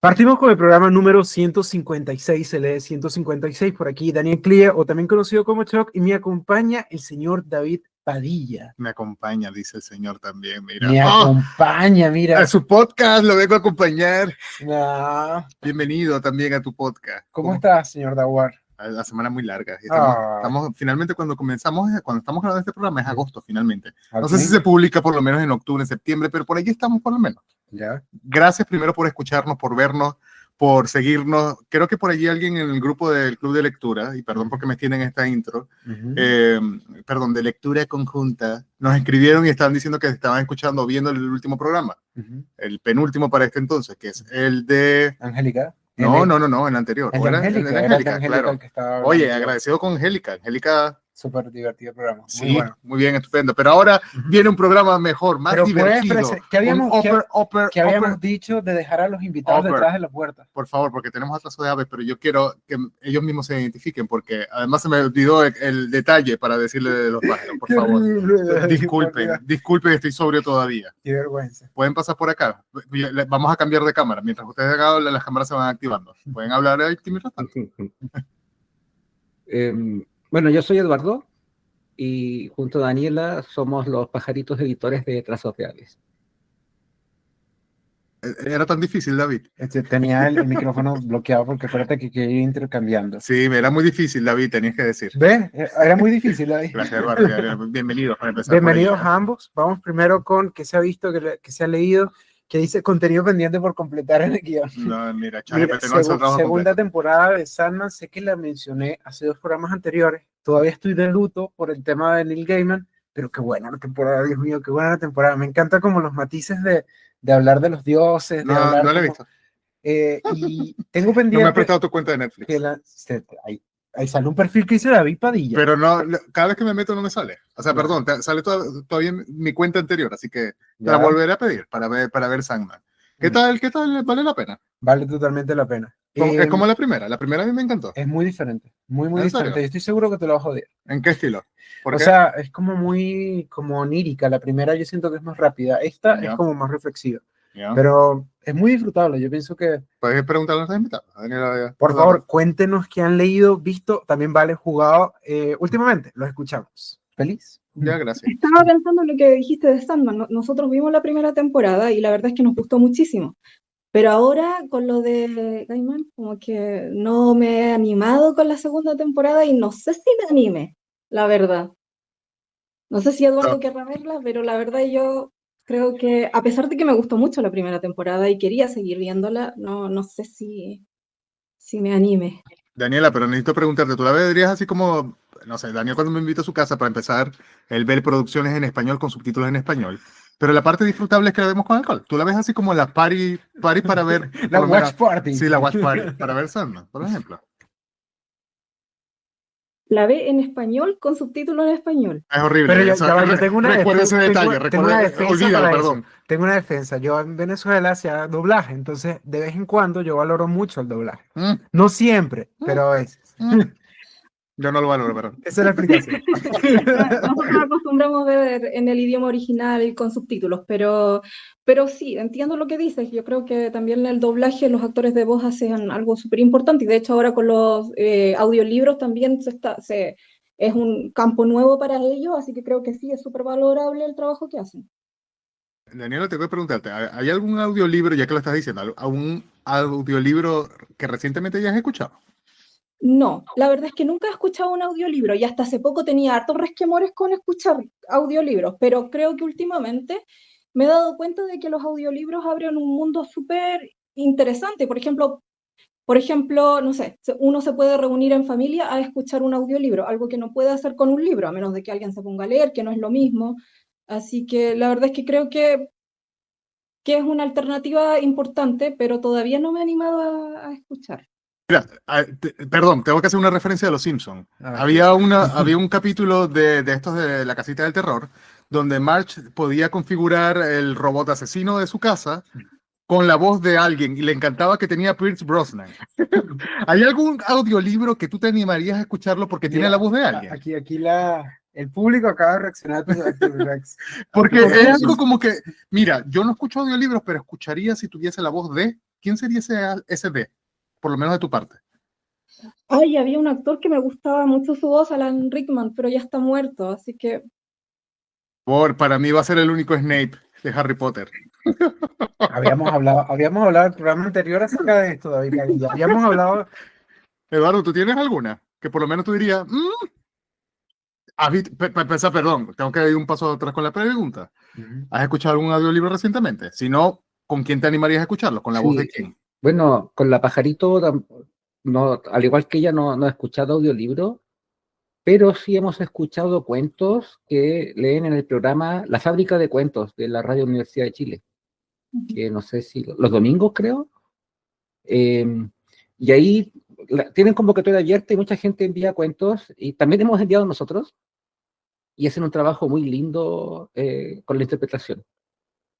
Partimos con el programa número 156, se lee 156 por aquí, Daniel Clia, o también conocido como Choc, y me acompaña el señor David Padilla. Me acompaña, dice el señor también, mira. Me acompaña, mira. A su podcast lo vengo a acompañar. No. Bienvenido también a tu podcast. ¿Cómo estás, señor Dawar? La semana muy larga. Estamos finalmente cuando estamos grabando este programa es agosto finalmente. Okay. No sé si se publica por lo menos en octubre, en septiembre, pero por ahí estamos por lo menos. Ya. Gracias primero por escucharnos, por vernos, por seguirnos. Creo que por allí alguien en el grupo del Club de Lectura, y perdón porque me tienen esta intro, perdón, de lectura conjunta, nos escribieron y estaban diciendo que estaban escuchando, viendo el último programa, el penúltimo para este entonces, que es el de... Angélica. No, el anterior. El de Angélica, claro. Oye, agradecido con Angélica. Angélica. Súper divertido el programa. Sí, muy bueno. Muy bien, estupendo. Pero ahora viene un programa mejor, más divertido. ¿Qué habíamos dicho de dejar a los invitados detrás de la puerta? Por favor, porque tenemos atraso de aves, pero yo quiero que ellos mismos se identifiquen, porque además se me olvidó el detalle para decirle de los pájaros, por favor. Disculpen, estoy sobrio todavía. Qué vergüenza. Pueden pasar por acá. Vamos a cambiar de cámara. Mientras ustedes hagan, las cámaras se van activando. Pueden hablar ahí mientras tanto. Bueno, yo soy Eduardo y junto a Daniela somos los pajaritos editores de Trazos de Aves. Era tan difícil, David. Tenía el micrófono bloqueado porque acuérdate que quería ir intercambiando. Sí, era muy difícil, David, tenías que decir. ¿Ves? Era muy difícil, David. Gracias, Eduardo. Bienvenidos para empezar. Bienvenidos a ambos. Vamos primero con qué se ha visto, que se ha leído, que dice contenido pendiente por completar en el guión. No, mira, segunda temporada de Sandman, sé que la mencioné hace 2 programas anteriores. Todavía estoy de luto por el tema de Neil Gaiman, pero qué buena la temporada, Dios mío, qué buena la temporada. Me encanta como los matices de hablar de los dioses. No la he visto. Y tengo pendiente... No me he prestado tu cuenta de Netflix. Ahí sale un perfil que dice David Padilla. Pero no, cada vez que me meto no me sale. O sea, perdón, sale todavía mi cuenta anterior, así que la volveré a pedir para ver Sandman. ¿Qué tal? ¿Vale la pena? Vale totalmente la pena. Es como la primera a mí me encantó. Es muy diferente, muy diferente. Yo estoy seguro que te lo vas a odiar. ¿En qué estilo? O sea, es como muy onírica. La primera yo siento que es más rápida. Esta es como más reflexiva. Pero es muy disfrutable. Yo pienso que... Puedes preguntarle a los invitados. Por favor, cuéntenos qué han leído, visto, también vale jugado últimamente. Los escuchamos. ¿Feliz? Ya, gracias. Estaba pensando en lo que dijiste de Sandman. Nosotros vimos la primera temporada y la verdad es que nos gustó muchísimo. Pero ahora con lo de Gaiman, como que no me he animado con la segunda temporada y no sé si me anime, la verdad. No sé si Eduardo querrá verla, pero la verdad yo creo que, a pesar de que me gustó mucho la primera temporada y quería seguir viéndola, no sé si me anime. Daniela, pero necesito preguntarte, ¿tú la verías así como, no sé, Daniel cuando me invita a su casa para empezar, él ve producciones en español con subtítulos en español, pero la parte disfrutable es que la vemos con alcohol? ¿Tú la ves así como la party para ver? La watch party. Sí, la watch party, para ver Sandman, por ejemplo. La ve en español con subtítulos en español. Es horrible. Pero yo tengo una defensa. Olvídalo, perdón. Tengo una defensa. Yo en Venezuela hacía doblaje, entonces de vez en cuando yo valoro mucho el doblaje. No siempre, pero a veces. Yo no lo valoro, perdón. Esa es la explicación. Nosotros acostumbramos a ver en el idioma original y con subtítulos, pero sí, entiendo lo que dices. Yo creo que también en el doblaje los actores de voz hacen algo súper importante, y de hecho ahora con los audiolibros también es un campo nuevo para ellos, así que creo que sí, es súper valorable el trabajo que hacen. Daniela, te voy a preguntarte, ¿hay algún audiolibro, ya que lo estás diciendo, algún audiolibro que recientemente hayas escuchado? No, la verdad es que nunca he escuchado un audiolibro y hasta hace poco tenía hartos resquemores con escuchar audiolibros, pero creo que últimamente me he dado cuenta de que los audiolibros abren un mundo súper interesante. Por ejemplo, no sé, uno se puede reunir en familia a escuchar un audiolibro, algo que no puede hacer con un libro, a menos de que alguien se ponga a leer, que no es lo mismo. Así que la verdad es que creo que es una alternativa importante, pero todavía no me he animado a escuchar. Mira, perdón, tengo que hacer una referencia de Los Simpsons. Había un capítulo de estos de la casita del terror, donde Marge podía configurar el robot asesino de su casa con la voz de alguien, y le encantaba que tenía Pierce Brosnan. ¿Hay algún audiolibro que tú te animarías a escucharlo porque tiene la voz de alguien? Aquí el público acaba de reaccionar a tu Porque es algo como que, mira, yo no escucho audiolibros, pero escucharía si tuviese la voz de... ¿quién sería ese D? Por lo menos de tu parte. Ay, había un actor que me gustaba mucho su voz, Alan Rickman, pero ya está muerto, así que Para mí va a ser el único Snape de Harry Potter. Habíamos hablado en el programa anterior acerca de esto, David. Ya habíamos hablado. Eduardo, ¿tú tienes alguna? Que por lo menos tú dirías, perdón, tengo que ir un paso atrás con la pregunta. ¿Has escuchado algún audiolibro recientemente? Si no, ¿con quién te animarías a escucharlo? ¿Con la voz de quién? Bueno, con la Pajarito, no, al igual que ella, no he escuchado audiolibro, pero sí hemos escuchado cuentos que leen en el programa La Fábrica de Cuentos de la Radio Universidad de Chile, que no sé si los domingos, creo. Y ahí tienen convocatoria abierta y mucha gente envía cuentos, y también hemos enviado nosotros, y hacen un trabajo muy lindo con la interpretación.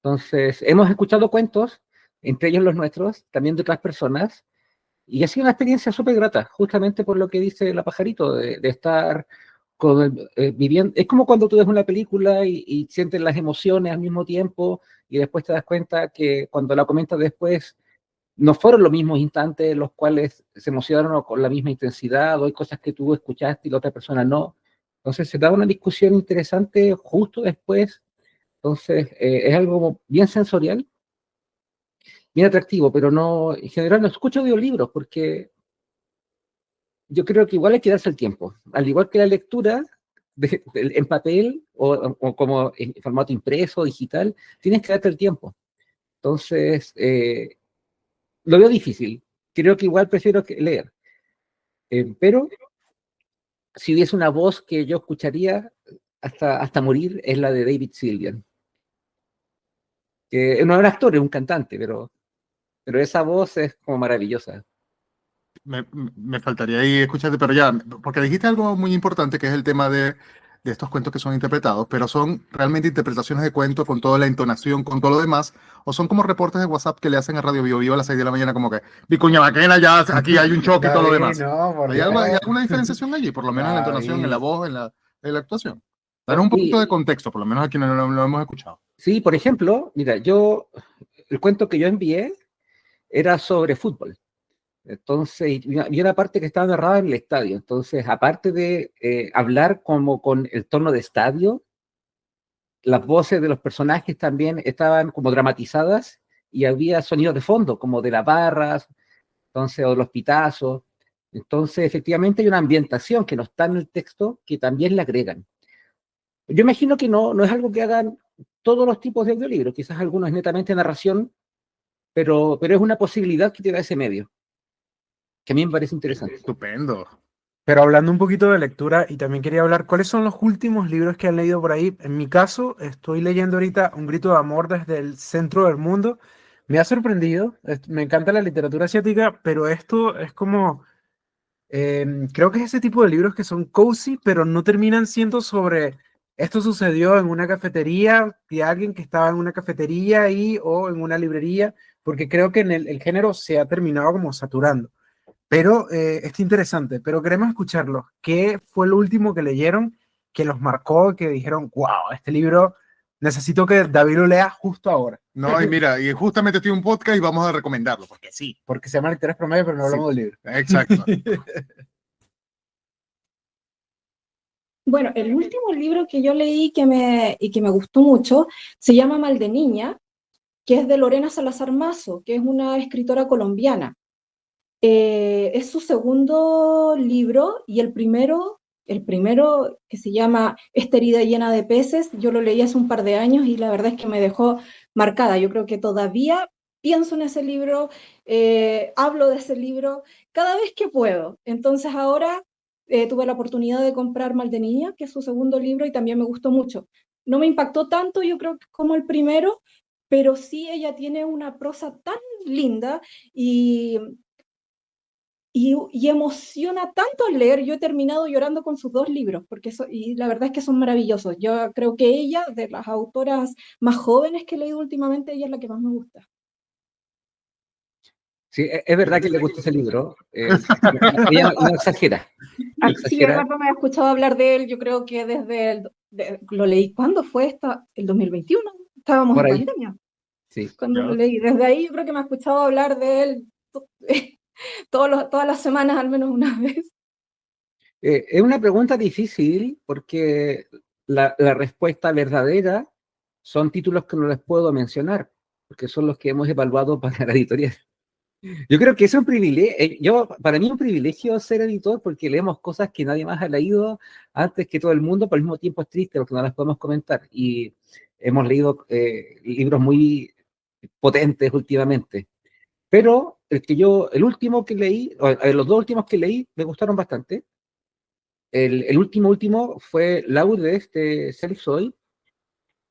Entonces, hemos escuchado cuentos, entre ellos los nuestros, también de otras personas, y ha sido una experiencia súper grata, justamente por lo que dice la Pajarito, de estar viviendo. Es como cuando tú ves una película y sientes las emociones al mismo tiempo, y después te das cuenta que cuando la comentas después, no fueron los mismos instantes en los cuales se emocionaron con la misma intensidad, o hay cosas que tú escuchaste y la otra persona no. Entonces se da una discusión interesante justo después. Entonces es algo como bien sensorial, bien atractivo, pero no, en general no escucho audiolibros porque yo creo que igual hay que darse el tiempo. Al igual que la lectura en papel o como en formato impreso, digital, tienes que darte el tiempo. Entonces, lo veo difícil. Creo que igual prefiero leer. Pero si hubiese una voz que yo escucharía hasta morir, es la de David Sylvian. Que no es un actor, es un cantante, pero esa voz es como maravillosa. Me faltaría ahí escucharte, pero ya, porque dijiste algo muy importante, que es el tema de estos cuentos que son interpretados, pero son realmente interpretaciones de cuentos con toda la entonación, con todo lo demás, o son como reportes de WhatsApp que le hacen a Radio Bio Bio a las 6 de la mañana, como que, Vicuña Maquena, ya aquí hay un choque y todo lo demás. No, ¿Hay alguna diferenciación allí? Por lo menos en la entonación, en la voz, en la actuación. Danos un poquito de contexto, por lo menos aquí no lo hemos escuchado. Sí, por ejemplo, mira, el cuento que yo envié era sobre fútbol. Entonces, y una parte que estaba narrada en el estadio. Entonces, aparte de hablar como con el tono de estadio, las voces de los personajes también estaban como dramatizadas y había sonidos de fondo, como de las barras, entonces, o de los pitazos. Entonces, efectivamente hay una ambientación que no está en el texto que también le agregan. Yo imagino que no es algo que hagan todos los tipos de audiolibros, quizás algunos es netamente narración, pero es una posibilidad que te da ese medio, que a mí me parece interesante. Estupendo. Pero hablando un poquito de lectura, y también quería hablar, ¿cuáles son los últimos libros que han leído por ahí? En mi caso, estoy leyendo ahorita Un grito de amor desde el centro del mundo. Me ha sorprendido, me encanta la literatura asiática, pero esto es como, creo que es ese tipo de libros que son cozy, pero no terminan siendo sobre, esto sucedió en una cafetería, de alguien que estaba en una cafetería ahí o en una librería, porque creo que en el género se ha terminado como saturando. Pero está interesante, pero queremos escucharlo. ¿Qué fue lo último que leyeron que los marcó, que dijeron, wow, este libro necesito que David lo lea justo ahora? No, y mira, y justamente estoy en un podcast y vamos a recomendarlo, porque sí. Porque se llama Lectores Promedio, pero no hablamos del libro. Exacto. bueno, el último libro que yo leí y que me gustó mucho se llama Mal de Niña, que es de Lorena Salazar Mazo, que es una escritora colombiana. Es su segundo libro y el primero que se llama Esta herida llena de peces, yo lo leí hace un par de años y la verdad es que me dejó marcada. Yo creo que todavía pienso en ese libro, hablo de ese libro cada vez que puedo. Entonces ahora tuve la oportunidad de comprar Mal de Niña, que es su segundo libro y también me gustó mucho. No me impactó tanto, yo creo, como el primero, pero sí ella tiene una prosa tan linda y emociona tanto al leer. Yo he terminado llorando con sus dos libros, y la verdad es que son maravillosos. Yo creo que ella, de las autoras más jóvenes que he leído últimamente, ella es la que más me gusta. Sí, es verdad que le gusta ese libro. Ella no exagera. No Sí, exagera. Eduardo me ha escuchado hablar de él, yo creo que desde lo leí, ¿cuándo fue esta? El 2021, estábamos Por en ahí. pandemia. Sí. cuando lo leí. Desde ahí yo creo que me ha escuchado hablar de él todas las semanas, al menos una vez. Es una pregunta difícil porque la respuesta verdadera son títulos que no les puedo mencionar, porque son los que hemos evaluado para la editorial. Yo creo que es un privilegio, para mí es un privilegio ser editor porque leemos cosas que nadie más ha leído antes que todo el mundo, pero al mismo tiempo es triste porque no las podemos comentar. Y hemos leído libros muy potentes últimamente. Pero el último que leí, los dos últimos que leí me gustaron bastante. El último fue Laudes de Selig Soy,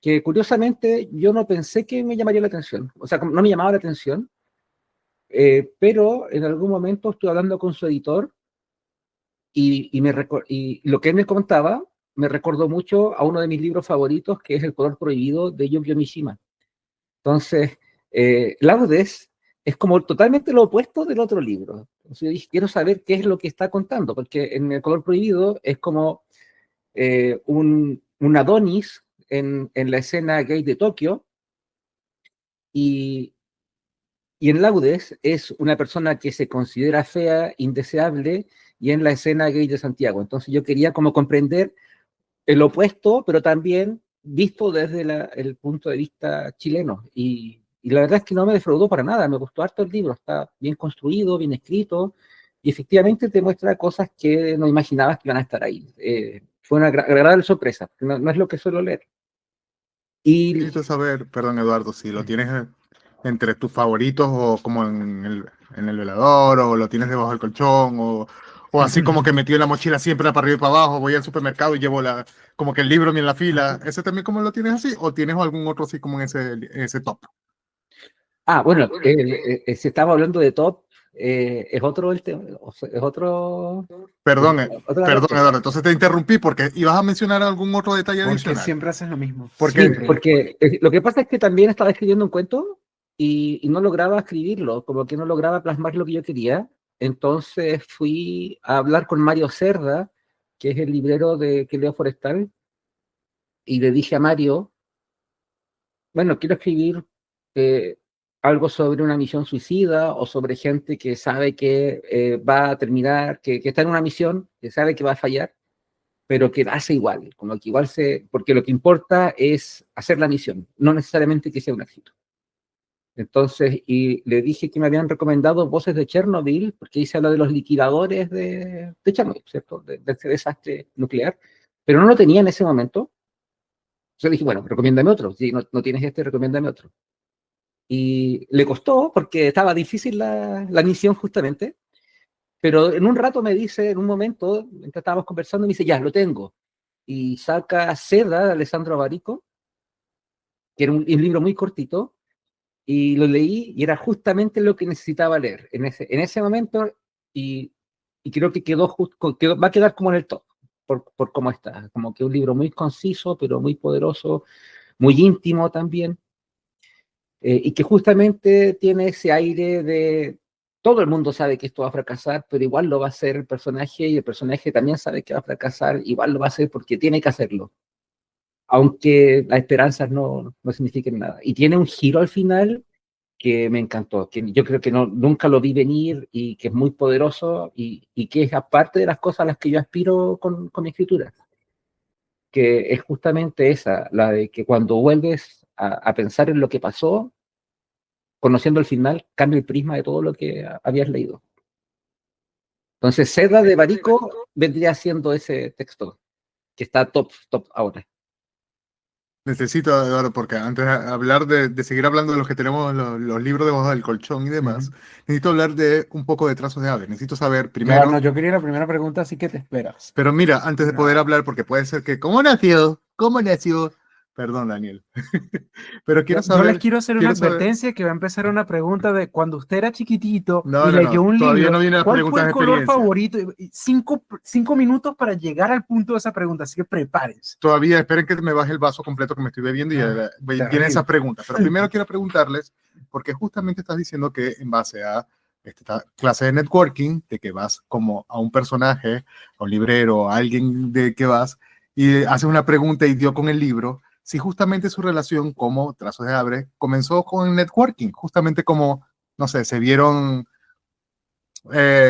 que curiosamente yo no pensé que me llamaría la atención. O sea, no me llamaba la atención. Pero en algún momento estuve hablando con su editor y lo que él me contaba me recordó mucho a uno de mis libros favoritos, que es El color prohibido de Yukio Mishima. Entonces, Laudes es como totalmente lo opuesto del otro libro. Entonces, yo dije, quiero saber qué es lo que está contando, porque en El color prohibido es como un Adonis en la escena gay de Tokio, y en Laudes es una persona que se considera fea, indeseable, y en la escena gay de Santiago. Entonces yo quería como comprender el opuesto, pero también visto desde el punto de vista chileno. Y la verdad es que no me defraudó para nada, me gustó harto el libro, está bien construido, bien escrito, y efectivamente te muestra cosas que no imaginabas que iban a estar ahí. Fue una agradable sorpresa, no es lo que suelo leer. Y Necesito saber, perdón Eduardo, si lo tienes entre tus favoritos o como en el velador, o lo tienes debajo del colchón, o así como que metido en la mochila siempre para arriba y para abajo, voy al supermercado y llevo como que el libro en la fila. ¿Ese también como lo tienes así? ¿O tienes algún otro así como en ese top? bueno, si estamos hablando de top, es otro el tema, es otro. Perdón, Otra perdón respuesta. Eduardo, entonces te interrumpí porque ibas a mencionar algún otro detalle Porque adicional. siempre hacen lo mismo. Porque, Sí, porque lo que pasa es que también estaba escribiendo un cuento y no lograba escribirlo, como que no lograba plasmar lo que yo quería. Entonces fui a hablar con Mario Cerda, que es el librero que leo Forestal, y le dije a Mario, bueno, quiero escribir eh, algo sobre una misión suicida o sobre gente que sabe que va a terminar, que está en una misión, que sabe que va a fallar, pero que hace igual, como que igual porque lo que importa es hacer la misión, no necesariamente que sea un éxito. Entonces, y le dije que me habían recomendado Voces de Chernobyl, porque ahí se habla de los liquidadores de Chernobyl, ¿cierto? De ese desastre nuclear, pero no lo tenía en ese momento. Entonces dije, bueno, recomiéndame otro. Si no tienes este, recomiéndame otro. Y le costó, porque estaba difícil la misión justamente, pero en un rato me dice, en un momento, mientras estábamos conversando, me dice, ya, lo tengo. Y saca Seda de Alessandro Barico, que era un libro muy cortito, y lo leí y era justamente lo que necesitaba leer en ese momento, y creo que va a quedar como en el top, por cómo está, como que un libro muy conciso, pero muy poderoso, muy íntimo también, y que justamente tiene ese aire de todo el mundo sabe que esto va a fracasar, pero igual lo va a hacer el personaje, y el personaje también sabe que va a fracasar, igual lo va a hacer porque tiene que hacerlo, aunque las esperanzas no signifiquen nada. Y tiene un giro al final que me encantó, que yo creo que nunca lo vi venir, y que es muy poderoso, y que es aparte de las cosas a las que yo aspiro con mi escritura, que es justamente esa, la de que cuando vuelves a pensar en lo que pasó, conociendo el final, cambia el prisma de todo lo que habías leído. Entonces, Seda de Barico vendría siendo ese texto que está top ahora. necesito, Eduardo, porque antes de hablar de seguir hablando de los que tenemos los libros debajo del colchón y demás, necesito hablar de un poco de Trazos de Ave. Necesito saber primero. No, yo quería la primera pregunta, así que te esperas. Pero mira, antes de poder hablar, porque puede ser que, ¿cómo nació? ¿Cómo nació? Perdón, Daniel. Pero quiero saber. Yo les quiero hacer una quiero saber- advertencia que va a empezar una pregunta de cuando usted era chiquitito No, y no, leyó no, un todavía libro, no vienen las ¿cuál fue preguntas el de color experiencia. favorito? Y 5 minutos para llegar al punto de esa pregunta, así que prepárense. Todavía esperen que me baje el vaso completo que me estoy bebiendo y vienen terrible. esas preguntas. Pero primero quiero preguntarles, porque justamente estás diciendo que en base a esta clase de networking, de que vas como a un personaje, a un librero, a alguien de que vas, y haces una pregunta y dio con el libro, si justamente su relación como Trazos de Abre comenzó con networking, justamente como, no sé, se vieron,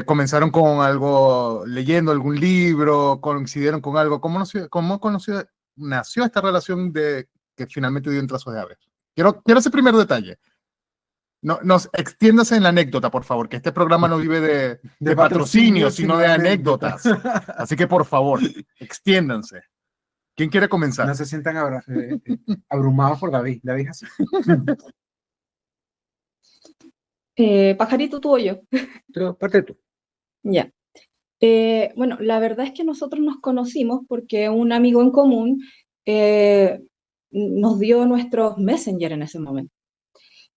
comenzaron con algo, leyendo algún libro, coincidieron con algo. Nació esta relación de que finalmente dio en Trazos de Abre? Quiero ese primer detalle. No, extiéndase en la anécdota, por favor, que este programa no vive de patrocinio, sino de anécdotas. Así que, por favor, extiéndanse. ¿Quién quiere comenzar? No se sientan abrumados por David. David así. Pajarito, tú o yo. Pero parte tú. Ya. Bueno, la verdad es que nosotros nos conocimos porque un amigo en común nos dio nuestros Messenger en ese momento.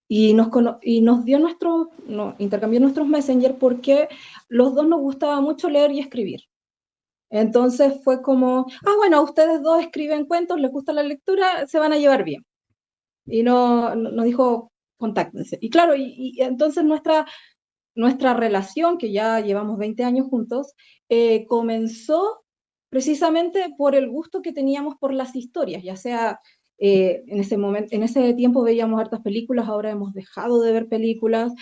Y nos dio intercambió nuestros Messenger porque los dos nos gustaba mucho leer y escribir. Entonces fue como, bueno, ustedes dos escriben cuentos, les gusta la lectura, se van a llevar bien. Y nos dijo, contáctense. Y claro, y entonces nuestra relación, que ya llevamos 20 años juntos, comenzó precisamente por el gusto que teníamos por las historias, ya sea en ese tiempo veíamos hartas películas, ahora hemos dejado de ver películas,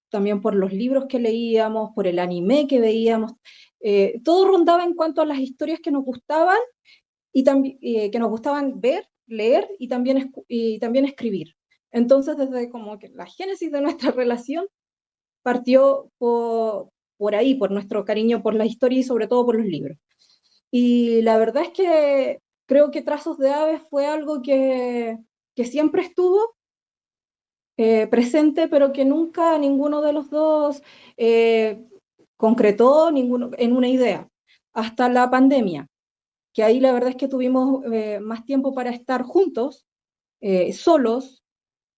también por los libros que leíamos, por el anime que veíamos, todo rondaba en cuanto a las historias que nos gustaban y que nos gustaban ver, leer y también escribir. Entonces, desde como que la génesis de nuestra relación partió por ahí, por nuestro cariño por la historia y sobre todo por los libros. Y la verdad es que creo que Trazos de Aves fue algo que siempre estuvo presente, pero que nunca ninguno de los dos concretó en una idea, hasta la pandemia, que ahí la verdad es que tuvimos más tiempo para estar juntos, solos,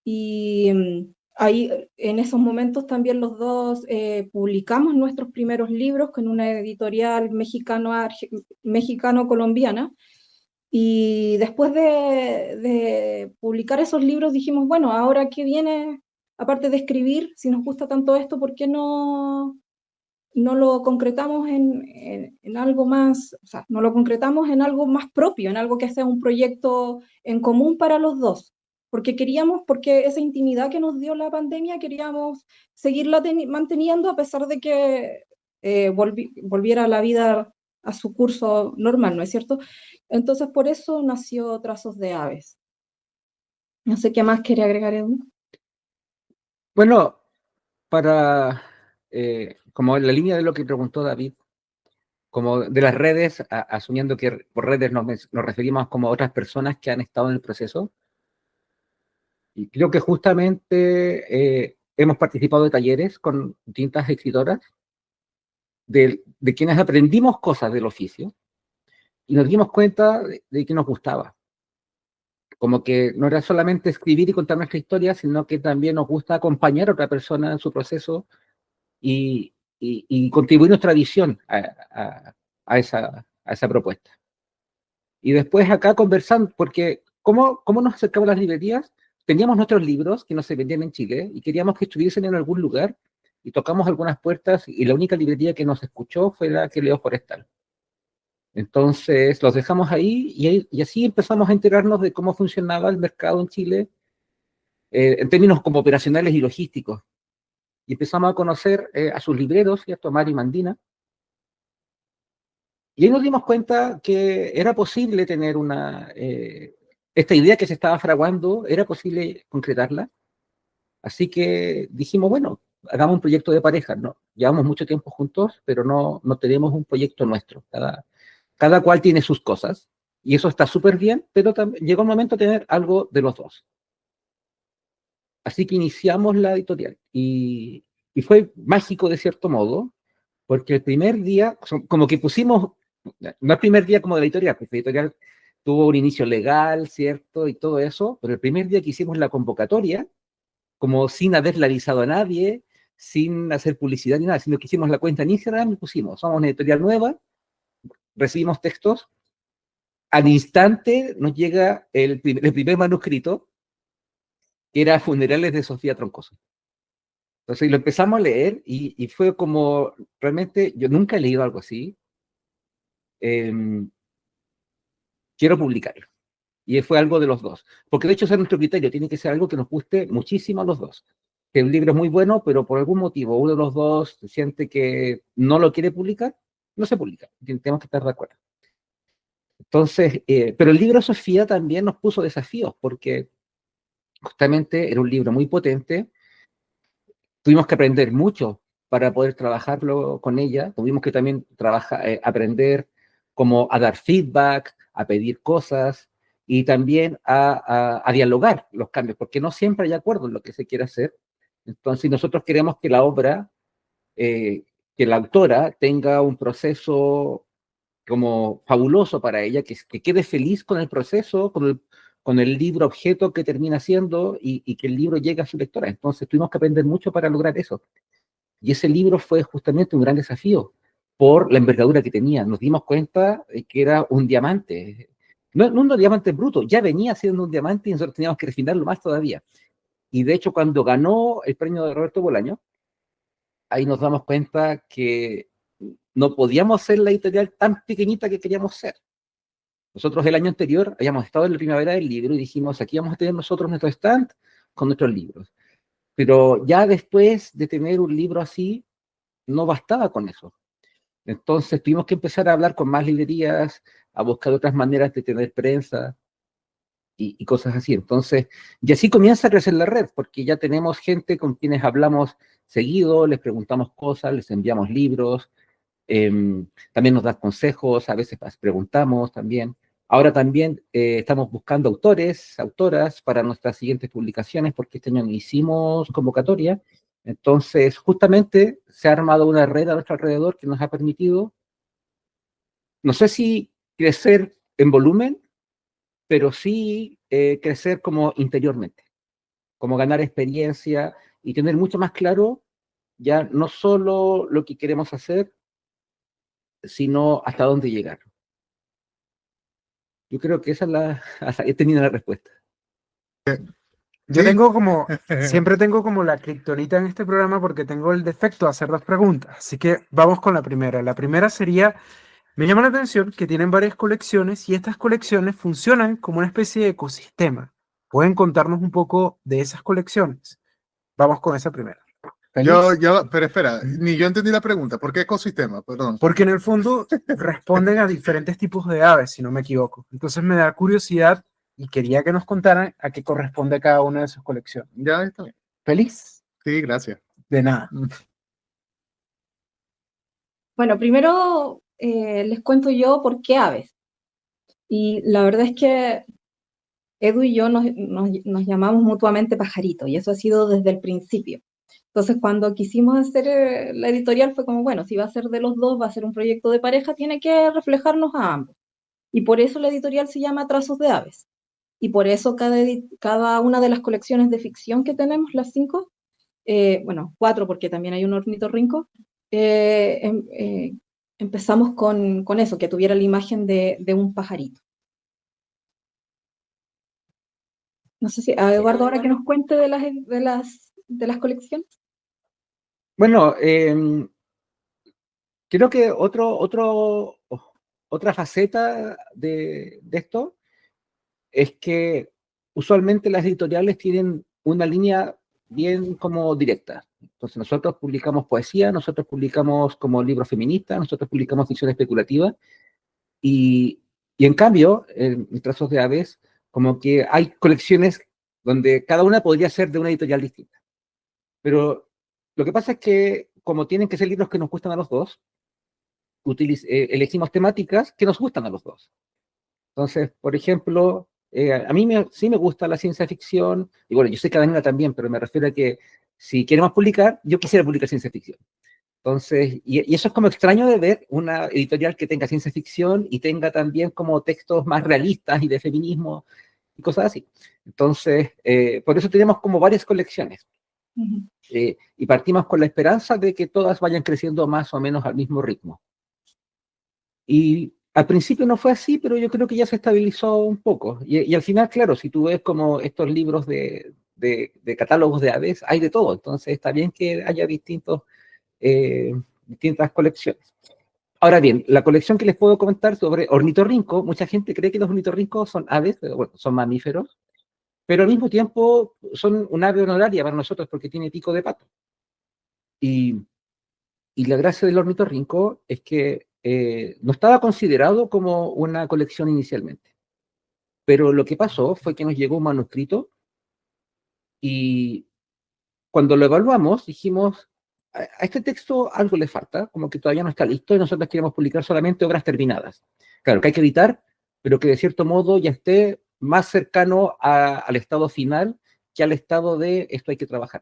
y ahí en esos momentos también los dos publicamos nuestros primeros libros con una editorial mexicano-colombiana. Y después de publicar esos libros dijimos, bueno, ahora qué viene, aparte de escribir, si nos gusta tanto esto, ¿por qué no lo concretamos en algo más, o sea, no lo concretamos en algo más propio, en algo que sea un proyecto en común para los dos? Porque esa intimidad que nos dio la pandemia, queríamos seguirla manteniendo a pesar de que volviera la vida a su curso normal, ¿no es cierto? Entonces, por eso nació Trazos de Aves. No sé qué más quería agregar, Edu. Bueno, para, como en la línea de lo que preguntó David, como de las redes, asumiendo que por redes nos referimos como a otras personas que han estado en el proceso, y creo que justamente hemos participado de talleres con distintas escritoras de quienes aprendimos cosas del oficio y nos dimos cuenta de que nos gustaba. Como que no era solamente escribir y contar nuestra historia, sino que también nos gusta acompañar a otra persona en su proceso y contribuir nuestra visión a esa propuesta. Y después acá conversando, porque ¿cómo nos acercamos a las librerías? Teníamos nuestros libros que no se vendían en Chile y queríamos que estuviesen en algún lugar y tocamos algunas puertas y la única librería que nos escuchó fue la que Leo Forestal. Entonces los dejamos ahí y así empezamos a enterarnos de cómo funcionaba el mercado en Chile en términos como operacionales y logísticos. Y empezamos a conocer a sus libreros, ¿cierto? Mari Mandina. Y ahí nos dimos cuenta que era posible tener esta idea que se estaba fraguando, era posible concretarla. Así que dijimos, bueno, hagamos un proyecto de pareja, ¿no? Llevamos mucho tiempo juntos, pero no tenemos un proyecto nuestro. Cada cual tiene sus cosas, y eso está súper bien, pero llegó el momento de tener algo de los dos. Así que iniciamos la editorial, y fue mágico de cierto modo, porque el primer día, como que pusimos, no el primer día como de la editorial, porque la editorial tuvo un inicio legal, ¿cierto? Y todo eso, pero el primer día que hicimos la convocatoria, como sin haberle avisado a nadie, sin hacer publicidad ni nada, sino que hicimos la cuenta en Instagram y pusimos, somos una editorial nueva, recibimos textos, al instante nos llega el primer manuscrito, que era Funerales de Sofía Troncoso. Entonces lo empezamos a leer y fue como, realmente, yo nunca he leído algo así, quiero publicarlo. Y fue algo de los dos. Porque de hecho ese es nuestro criterio, tiene que ser algo que nos guste muchísimo a los dos. Que el libro es muy bueno, pero por algún motivo uno de los dos siente que no lo quiere publicar, no se publica. Tenemos que estar de acuerdo. Entonces, pero el libro Sofía también nos puso desafíos, porque justamente era un libro muy potente. Tuvimos que aprender mucho para poder trabajarlo con ella. Tuvimos que también aprender cómo a dar feedback, a pedir cosas y también a dialogar los cambios, porque no siempre hay acuerdo en lo que se quiere hacer. Entonces, nosotros queremos que la obra, que la autora tenga un proceso como fabuloso para ella, que quede feliz con el proceso, con el libro objeto que termina siendo y que el libro llegue a su lectora. Entonces tuvimos que aprender mucho para lograr eso. Y ese libro fue justamente un gran desafío por la envergadura que tenía. Nos dimos cuenta de que era un diamante. No, no un diamante bruto, ya venía siendo un diamante y nosotros teníamos que refinarlo más todavía. Y de hecho, cuando ganó el premio de Roberto Bolaño, ahí nos damos cuenta que no podíamos ser la editorial tan pequeñita que queríamos ser. Nosotros el año anterior habíamos estado en la primavera del libro y dijimos, aquí vamos a tener nosotros nuestro stand con nuestros libros. Pero ya después de tener un libro así, no bastaba con eso. Entonces tuvimos que empezar a hablar con más librerías, a buscar otras maneras de tener prensa y cosas así. Entonces, y así comienza a crecer la red, porque ya tenemos gente con quienes hablamos seguido, les preguntamos cosas, les enviamos libros, también nos dan consejos, a veces preguntamos también. Ahora también estamos buscando autores, autoras para nuestras siguientes publicaciones, porque este año no hicimos convocatoria. Entonces, justamente se ha armado una red a nuestro alrededor que nos ha permitido, no sé si crecer en volumen, pero sí crecer como interiormente, como ganar experiencia y tener mucho más claro ya no solo lo que queremos hacer, sino hasta dónde llegar. Yo creo que esa es he tenido la respuesta. Yo Sí. tengo como, siempre tengo como la kriptonita en este programa porque tengo el defecto de hacer dos preguntas. Así que vamos con la primera. La primera sería, me llama la atención que tienen varias colecciones y estas colecciones funcionan como una especie de ecosistema. ¿Pueden contarnos un poco de esas colecciones? Vamos con esa primera. ¿Feliz? Pero espera, ni yo entendí la pregunta. ¿Por qué ecosistema? Perdón. Porque en el fondo responden a diferentes tipos de aves, si no me equivoco. Entonces me da curiosidad y quería que nos contaran a qué corresponde cada una de sus colecciones. Ya está bien. ¿Feliz? Sí, gracias. De nada. Bueno, primero les cuento yo por qué aves. Y la verdad es que Edu y yo nos llamamos mutuamente Pajarito, y eso ha sido desde el principio. Entonces, cuando quisimos hacer la editorial fue como, bueno, si va a ser de los dos, va a ser un proyecto de pareja, tiene que reflejarnos a ambos. Y por eso la editorial se llama Trazos de Aves. Y por eso cada una de las colecciones de ficción que tenemos, las 5, bueno, 4 porque también hay un ornitorrinco, empezamos con eso, que tuviera la imagen de un pajarito. No sé si a Eduardo ahora que nos cuente de las colecciones. Bueno, creo que otra faceta de esto es que usualmente las editoriales tienen una línea bien como directa. Entonces nosotros publicamos poesía, nosotros publicamos como libros feministas, nosotros publicamos ficción especulativa y en cambio, en Trazos de Aves, como que hay colecciones donde cada una podría ser de una editorial distinta. Pero lo que pasa es que como tienen que ser libros que nos gustan a los dos, elegimos temáticas que nos gustan a los dos. Entonces, por ejemplo, a mí sí me gusta la ciencia ficción, y bueno, yo sé que a Daniela también, pero me refiero a que si queremos publicar, yo quisiera publicar ciencia ficción. Entonces, y eso es como extraño de ver una editorial que tenga ciencia ficción y tenga también como textos más realistas y de feminismo y cosas así. Entonces, por eso tenemos como varias colecciones. Y partimos con la esperanza de que todas vayan creciendo más o menos al mismo ritmo. Y al principio no fue así, pero yo creo que ya se estabilizó un poco. Y al final, claro, si tú ves como estos libros de catálogos de aves, hay de todo. Entonces está bien que haya distintas colecciones. Ahora bien, la colección que les puedo comentar sobre ornitorrinco, mucha gente cree que los ornitorrincos son aves, pero bueno, son mamíferos, pero al mismo tiempo son un ave honoraria para nosotros porque tiene pico de pato. Y, y la gracia del ornitorrinco es que no estaba considerado como una colección inicialmente. Pero lo que pasó fue que nos llegó un manuscrito y cuando lo evaluamos dijimos, a este texto algo le falta, como que todavía no está listo y nosotros queremos publicar solamente obras terminadas. Claro, que hay que editar, pero que de cierto modo ya esté más cercano al estado final que al estado de esto hay que trabajar.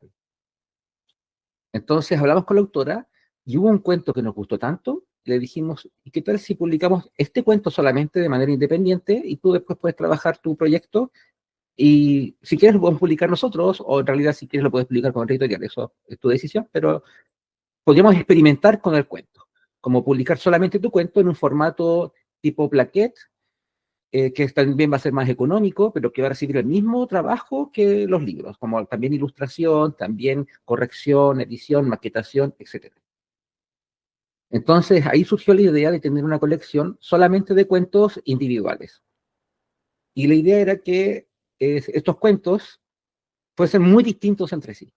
Entonces hablamos con la autora y hubo un cuento que nos gustó tanto, le dijimos, ¿y qué tal si publicamos este cuento solamente de manera independiente y tú después puedes trabajar tu proyecto? Y si quieres lo podemos publicar nosotros, o en realidad si quieres lo puedes publicar con otra editorial, eso es tu decisión, pero podríamos experimentar con el cuento, como publicar solamente tu cuento en un formato tipo plaquette, que también va a ser más económico, pero que va a recibir el mismo trabajo que los libros, como también ilustración, también corrección, edición, maquetación, etc. Entonces ahí surgió la idea de tener una colección solamente de cuentos individuales. Y la idea era que estos cuentos fuesen muy distintos entre sí.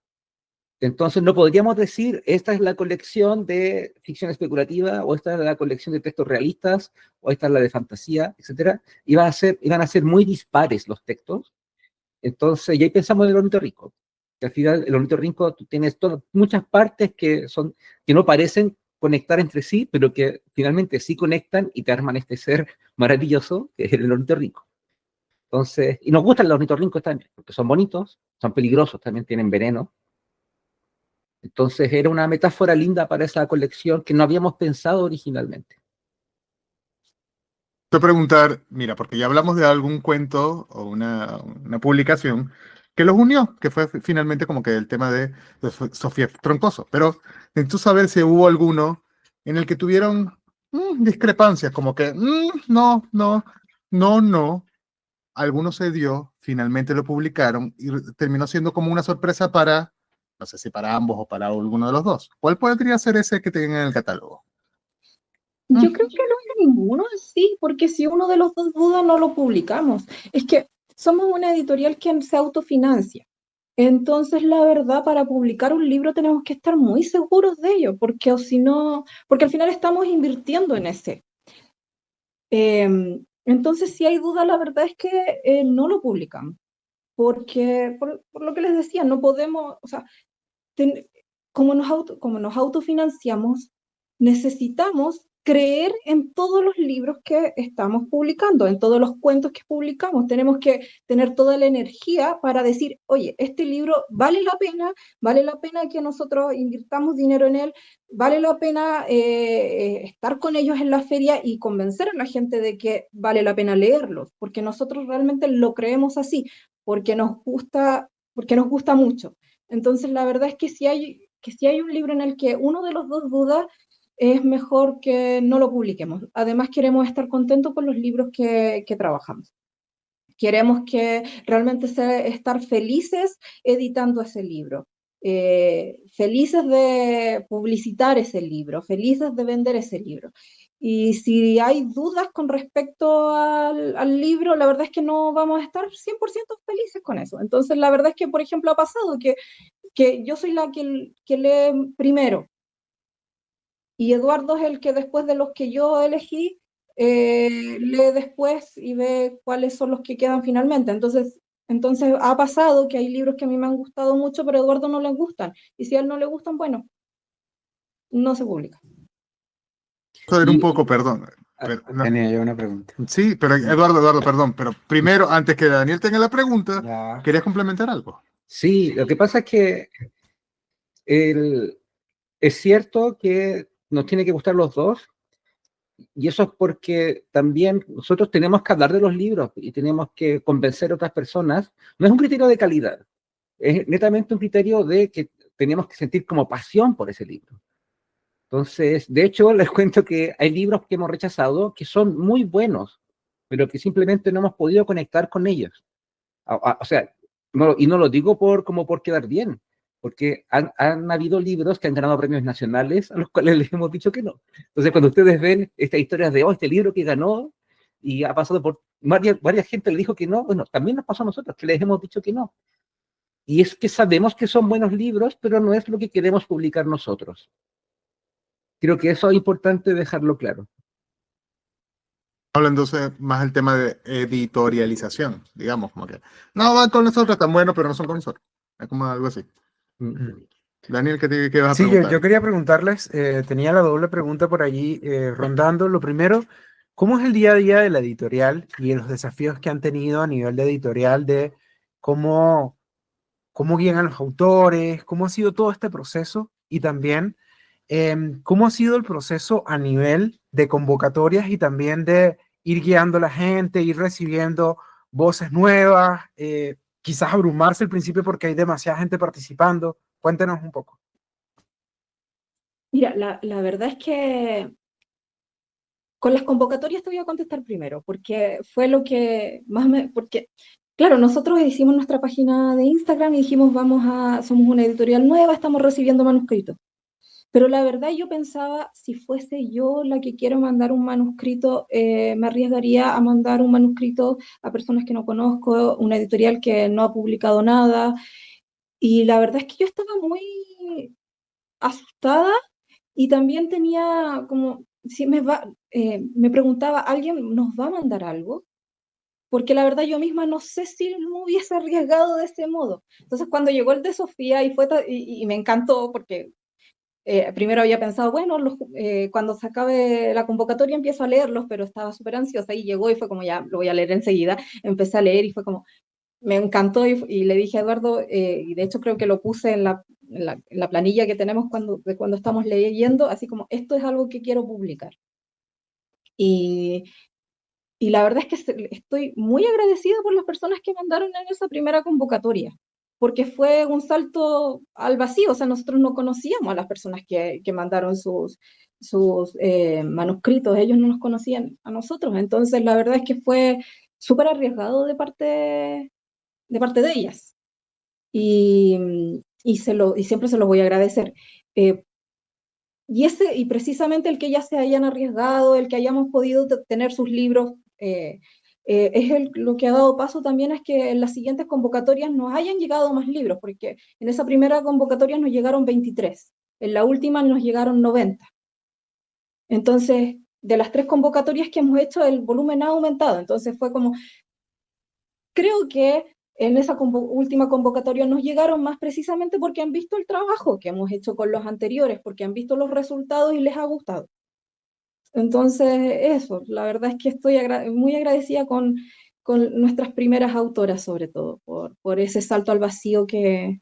Entonces no podríamos decir, esta es la colección de ficción especulativa, o esta es la colección de textos realistas, o esta es la de fantasía, etc. Iban a ser muy dispares los textos. Entonces, ya ahí pensamos en el ornitorrinco. Que al final, el ornitorrinco, tú tienes muchas partes que no parecen conectar entre sí, pero que finalmente sí conectan y te arman este ser maravilloso, que es el ornitorrinco. Entonces, y nos gustan los ornitorrincos también, porque son bonitos, son peligrosos, también tienen veneno. Entonces era una metáfora linda para esa colección que no habíamos pensado originalmente. Te voy a preguntar, mira, porque ya hablamos de algún cuento o una publicación que los unió, que fue finalmente como que el tema de Sofía Troncoso, pero necesito saber si hubo alguno en el que tuvieron discrepancias, como que no, no, no, no, alguno se dio, finalmente lo publicaron y terminó siendo como una sorpresa para, no sé si para ambos o para alguno de los dos. ¿Cuál podría ser ese que tengan en el catálogo? Yo creo que no hay ninguno así, porque si uno de los dos duda, no lo publicamos. Es que somos una editorial que se autofinancia. Entonces, la verdad, para publicar un libro tenemos que estar muy seguros de ello, porque o si no, porque al final estamos invirtiendo en ese. Entonces, si hay duda, la verdad es que no lo publicamos, porque por lo que les decía, no podemos, o sea, como nos autofinanciamos, necesitamos creer en todos los libros que estamos publicando, en todos los cuentos que publicamos. Tenemos que tener toda la energía para decir, oye, este libro vale la pena que nosotros invirtamos dinero en él, vale la pena estar con ellos en la feria y convencer a la gente de que vale la pena leerlos, porque nosotros realmente lo creemos así, porque nos gusta mucho. Entonces, la verdad es que si hay un libro en el que uno de los dos duda, es mejor que no lo publiquemos. Además, queremos estar contentos con los libros que trabajamos. Queremos que realmente estar felices editando ese libro, felices de publicitar ese libro, felices de vender ese libro. Y si hay dudas con respecto al libro, la verdad es que no vamos a estar 100% felices con eso. Entonces, la verdad es que, por ejemplo, ha pasado que yo soy la que lee primero y Eduardo es el que después de los que yo elegí, lee después y ve cuáles son los que quedan finalmente. Entonces ha pasado que hay libros que a mí me han gustado mucho, pero a Eduardo no le gustan. Y si a él no le gustan, bueno, no se publica. Joder, un poco, perdón. No. Tenía yo una pregunta. Sí, pero Eduardo, perdón, pero primero, antes que Daniel tenga la pregunta, Ya. ¿querías complementar algo? Sí, lo que pasa es que es cierto que nos tiene que gustar los dos, y eso es porque también nosotros tenemos que hablar de los libros y tenemos que convencer a otras personas. No es un criterio de calidad, es netamente un criterio de que tenemos que sentir como pasión por ese libro. Entonces, de hecho, les cuento que hay libros que hemos rechazado que son muy buenos, pero que simplemente no hemos podido conectar con ellos. O sea, y no lo digo como por quedar bien, porque han habido libros que han ganado premios nacionales a los cuales les hemos dicho que no. Entonces, cuando ustedes ven estas historias de, este libro que ganó y ha pasado por varias gente le dijo que no, bueno, también nos pasó a nosotros, que les hemos dicho que no. Y es que sabemos que son buenos libros, pero no es lo que queremos publicar nosotros. Creo que eso es importante dejarlo claro. Habla entonces más el tema de editorialización, digamos, como que no van con nosotros tan buenos, pero no son con nosotros. Es como algo así. Daniel, ¿qué vas a Sí, preguntar? yo quería preguntarles, tenía la doble pregunta por allí rondando. Lo primero, ¿cómo es el día a día de la editorial y los desafíos que han tenido a nivel de editorial de cómo guían a los autores, cómo ha sido todo este proceso? Y también, ¿cómo ha sido el proceso a nivel de convocatorias y también de ir guiando a la gente, ir recibiendo voces nuevas, quizás abrumarse al principio porque hay demasiada gente participando? Cuéntenos un poco. Mira, la verdad es que con las convocatorias te voy a contestar primero, porque fue lo que más porque, claro, nosotros hicimos nuestra página de Instagram y dijimos, somos una editorial nueva, estamos recibiendo manuscritos. Pero la verdad yo pensaba, si fuese yo la que quiero mandar un manuscrito, me arriesgaría a mandar un manuscrito a personas que no conozco, una editorial que no ha publicado nada. Y la verdad es que yo estaba muy asustada y también tenía como, si me preguntaba, ¿alguien nos va a mandar algo? Porque la verdad yo misma no sé si me hubiese arriesgado de ese modo. Entonces cuando llegó el de Sofía y me encantó porque primero había pensado, bueno, cuando se acabe la convocatoria empiezo a leerlos, pero estaba súper ansiosa y llegó y fue como, ya, lo voy a leer enseguida. Empecé a leer y fue como, me encantó y le dije a Eduardo, y de hecho creo que lo puse en la planilla que tenemos cuando estamos leyendo, así como, esto es algo que quiero publicar. Y, y la verdad es que estoy muy agradecida por las personas que mandaron en esa primera convocatoria, porque fue un salto al vacío, o sea, nosotros no conocíamos a las personas que mandaron sus manuscritos, ellos no nos conocían a nosotros, entonces la verdad es que fue súper arriesgado de parte de ellas. Y siempre se los voy a agradecer. Y precisamente el que ya se hayan arriesgado, el que hayamos podido tener sus libros, lo que ha dado paso también es que en las siguientes convocatorias nos hayan llegado más libros, porque en esa primera convocatoria nos llegaron 23, en la última nos llegaron 90. Entonces, de las 3 convocatorias que hemos hecho, el volumen ha aumentado. Entonces fue como, creo que en esa última convocatoria nos llegaron más precisamente porque han visto el trabajo que hemos hecho con los anteriores, porque han visto los resultados y les ha gustado. Entonces, eso, la verdad es que estoy muy agradecida con nuestras primeras autoras, sobre todo, por ese salto al vacío que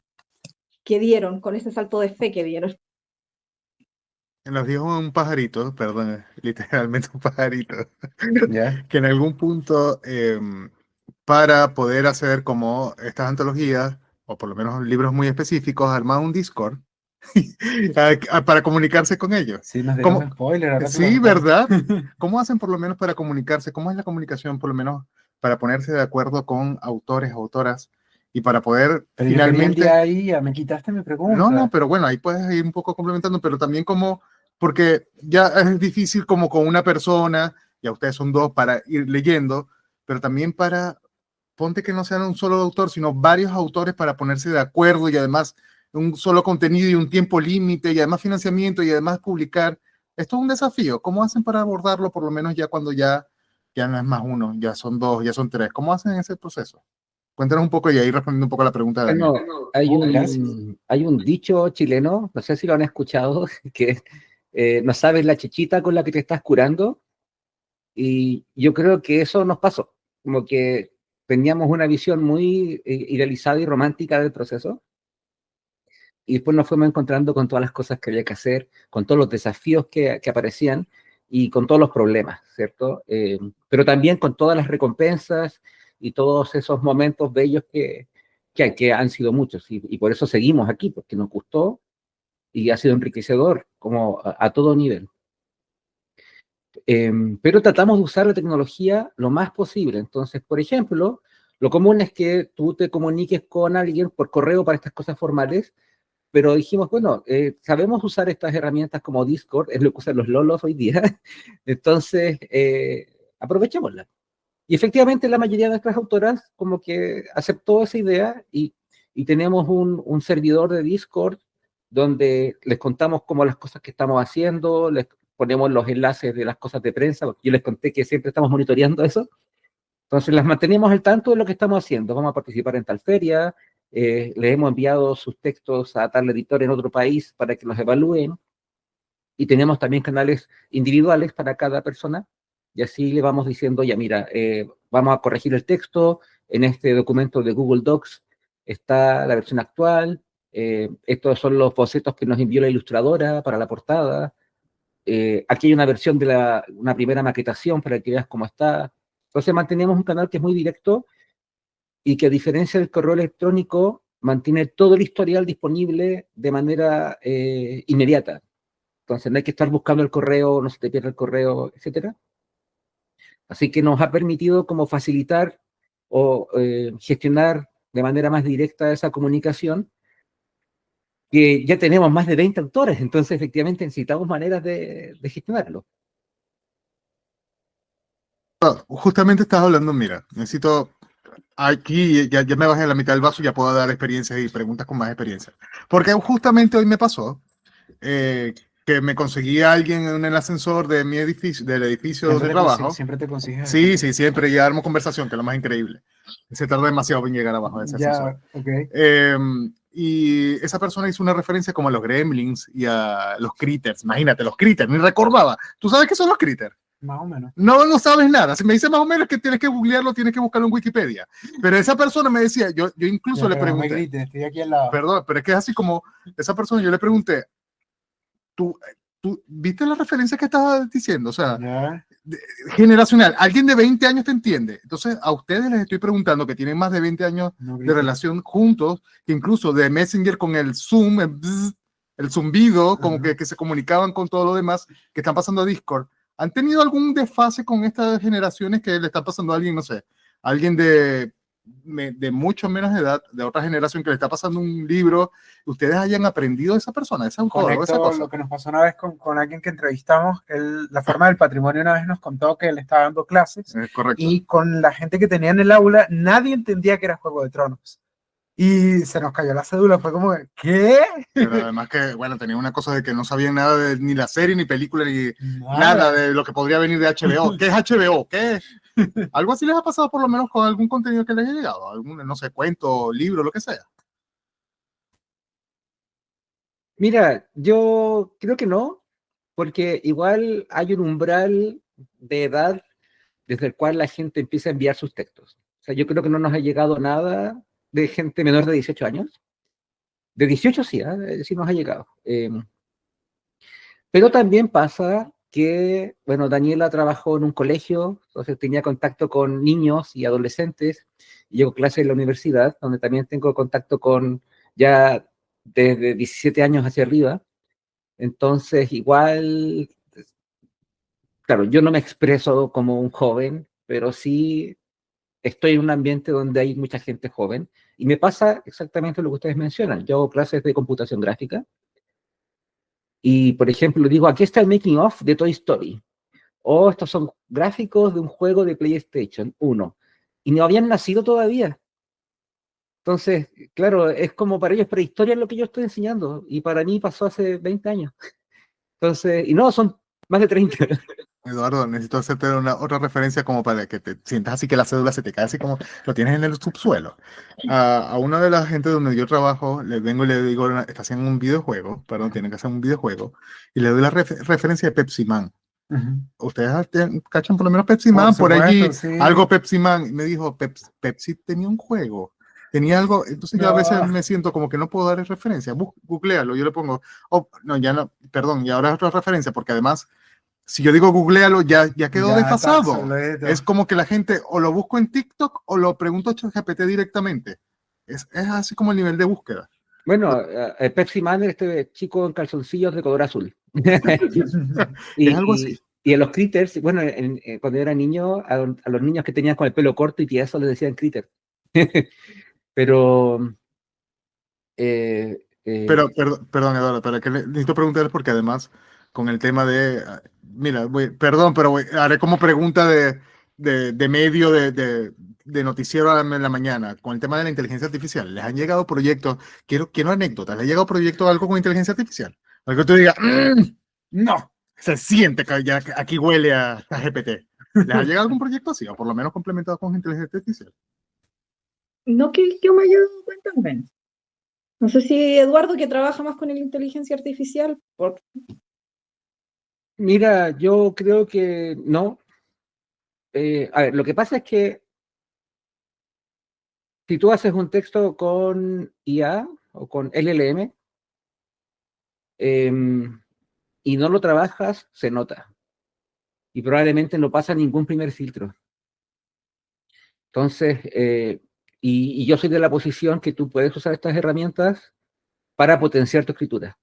dieron, con ese salto de fe que dieron. Nos dijo un pajarito, perdón, literalmente un pajarito, ¿Ya? que en algún punto, para poder hacer como estas antologías, o por lo menos libros muy específicos, armar un Discord para comunicarse con ellos. Sí, nos ¿Cómo? dieron spoiler. Ahora Sí, ¿verdad? ¿Cómo hacen por lo menos para comunicarse? ¿Cómo es la comunicación por lo menos para ponerse de acuerdo con autores, autoras y para poder Pero finalmente... yo quería ir ahí, ya me quitaste mi pregunta. No, pero bueno, ahí puedes ir un poco complementando, pero también como, porque ya es difícil como con una persona, ya ustedes son 2 para ir leyendo, pero también para, ponte que no sean un solo autor, sino varios autores para ponerse de acuerdo y además un solo contenido y un tiempo límite y además financiamiento y además publicar. Esto es un desafío. ¿Cómo hacen para abordarlo por lo menos ya cuando ya no es más uno, ya son 2, ya son 3? ¿Cómo hacen ese proceso? Cuéntanos un poco y ahí respondiendo un poco a la pregunta de Daniel. Bueno, hay un dicho chileno, no sé si lo han escuchado, que no sabes la chichita con la que te estás curando, y yo creo que eso nos pasó, como que teníamos una visión muy idealizada y romántica del proceso, y después nos fuimos encontrando con todas las cosas que había que hacer, con todos los desafíos que aparecían y con todos los problemas, ¿cierto? Pero también con todas las recompensas y todos esos momentos bellos que han sido muchos, y por eso seguimos aquí, porque nos gustó y ha sido enriquecedor como a todo nivel. Pero tratamos de usar la tecnología lo más posible. Entonces, por ejemplo, lo común es que tú te comuniques con alguien por correo para estas cosas formales, pero dijimos, bueno, sabemos usar estas herramientas como Discord, es lo que usan los lolos hoy día, entonces aprovechémosla. Y efectivamente la mayoría de nuestras autoras como que aceptó esa idea y tenemos un servidor de Discord donde les contamos como las cosas que estamos haciendo, les ponemos los enlaces de las cosas de prensa, porque yo les conté que siempre estamos monitoreando eso. Entonces las mantenemos al tanto de lo que estamos haciendo. Vamos a participar en tal feria, les hemos enviado sus textos a tal editor en otro país para que los evalúen. Y tenemos también canales individuales para cada persona. Y así le vamos diciendo, ya mira, vamos a corregir el texto, en este documento de Google Docs está la versión actual, estos son los bocetos que nos envió la ilustradora para la portada, aquí hay una versión de una primera maquetación para que veas cómo está. Entonces mantenemos un canal que es muy directo y que a diferencia del correo electrónico mantiene todo el historial disponible de manera inmediata. Entonces no hay que estar buscando el correo, no se te pierde el correo, etcétera. Así que nos ha permitido como facilitar o gestionar de manera más directa esa comunicación, que ya tenemos más de 20 autores, entonces efectivamente necesitamos maneras de gestionarlo. Justamente estás hablando, mira, necesito aquí, ya me bajé a la mitad del vaso y ya puedo dar experiencias y preguntas con más experiencia. Porque justamente hoy me pasó que me conseguí a alguien en el ascensor de mi edificio, del edificio de trabajo. Siempre te consigues. Sí, siempre, y armo conversación, que es lo más increíble. Se tarda demasiado en llegar abajo de ese ascensor. Okay. Y esa persona hizo una referencia como a los gremlins y a los critters. Imagínate, los critters, ni recordaba. ¿Tú sabes qué son los critters? Más o menos. No sabes nada. Si me dice más o menos que tienes que googlearlo, tienes que buscarlo en Wikipedia. Pero esa persona me decía, yo incluso le pregunté. No me grites, estoy aquí al lado. Perdón, pero es que es así como esa persona, yo le pregunté, ¿tú viste la referencia que estaba diciendo? O sea, generacional. Alguien de 20 años te entiende. Entonces, a ustedes les estoy preguntando que tienen más de 20 años de relación juntos, que incluso de Messenger con el Zoom, el zumbido, como que se comunicaban con todo lo demás, que están pasando a Discord. ¿Han tenido algún desfase con estas generaciones que le están pasando a alguien, no sé, alguien de mucho menos edad, de otra generación, que le está pasando un libro, ustedes hayan aprendido de esa persona, ese autor o esa cosa? Lo que nos pasó una vez con alguien que entrevistamos, la forma del patrimonio una vez nos contó que él estaba dando clases, correcto. Y con la gente que tenía en el aula, nadie entendía que era Juego de Tronos. Y se nos cayó la cédula, fue como, ¿qué? Pero además que, bueno, tenía una cosa de que no sabían nada de ni la serie, ni película, ni nada de lo que podría venir de HBO. ¿Qué es HBO? ¿Qué? ¿Algo así les ha pasado por lo menos con algún contenido que les haya llegado? Algún, no sé, cuento, libro, lo que sea. Mira, yo creo que no, porque igual hay un umbral de edad desde el cual la gente empieza a enviar sus textos. O sea, yo creo que no nos ha llegado nada de gente menor de 18 años. De 18 sí, sí nos ha llegado. Pero también pasa que, bueno, Daniela trabajó en un colegio, entonces tenía contacto con niños y adolescentes, y yo clase en la universidad, donde también tengo contacto con ya desde 17 años hacia arriba. Entonces, igual, claro, yo no me expreso como un joven, pero sí estoy en un ambiente donde hay mucha gente joven, y me pasa exactamente lo que ustedes mencionan. Yo hago clases de computación gráfica, y por ejemplo digo, aquí está el making of de Toy Story, o estos son gráficos de un juego de PlayStation 1, y no habían nacido todavía. Entonces, claro, es como para ellos prehistoria lo que yo estoy enseñando, y para mí pasó hace 20 años. Entonces, y no, son más de 30. Eduardo, necesito hacerte otra referencia como para que te sientas así que la cédula se te cae así como lo tienes en el subsuelo. A una de las gente donde yo trabajo, le vengo y le digo, está haciendo un videojuego, perdón, tienen que hacer un videojuego, y le doy la referencia de Pepsi Man. Ustedes cachan por lo menos Pepsi Man, por allí, sí. Algo Pepsi Man. Y me dijo, Pepsi tenía un juego, tenía algo, entonces yo a veces me siento como que no puedo dar referencia, googlealo, yo le pongo, ya no, perdón, y ahora es otra referencia, porque además, si yo digo googlealo, ya quedó desfasado. Es como que la gente o lo busco en TikTok o lo pregunto a ChatGPT directamente. Es así como el nivel de búsqueda. Bueno, Pepsi Man es este chico en calzoncillos de color azul. Es algo así. Y a los critters, bueno, cuando yo era niño, a los niños que tenían con el pelo corto y tieso les decían critter. Pero Perdón, Eduardo, pero que necesito preguntarles porque además con el tema de, mira, perdón, pero haré como pregunta de medio de noticiero en la mañana, con el tema de la inteligencia artificial. ¿Les han llegado proyectos? Quiero anécdotas. ¿Les ha llegado proyectos de algo con inteligencia artificial? Algo que tú digas, no, se siente que ya aquí huele a GPT. ¿Les ha llegado algún proyecto así? O por lo menos complementado con inteligencia artificial. No que yo me haya dado cuenta, al menos. No sé si Eduardo, que trabaja más con la inteligencia artificial, Mira, yo creo que no. A ver, lo que pasa es que si tú haces un texto con IA o con LLM y no lo trabajas, se nota. Y probablemente no pasa ningún primer filtro. Entonces, y yo soy de la posición que tú puedes usar estas herramientas para potenciar tu escritura.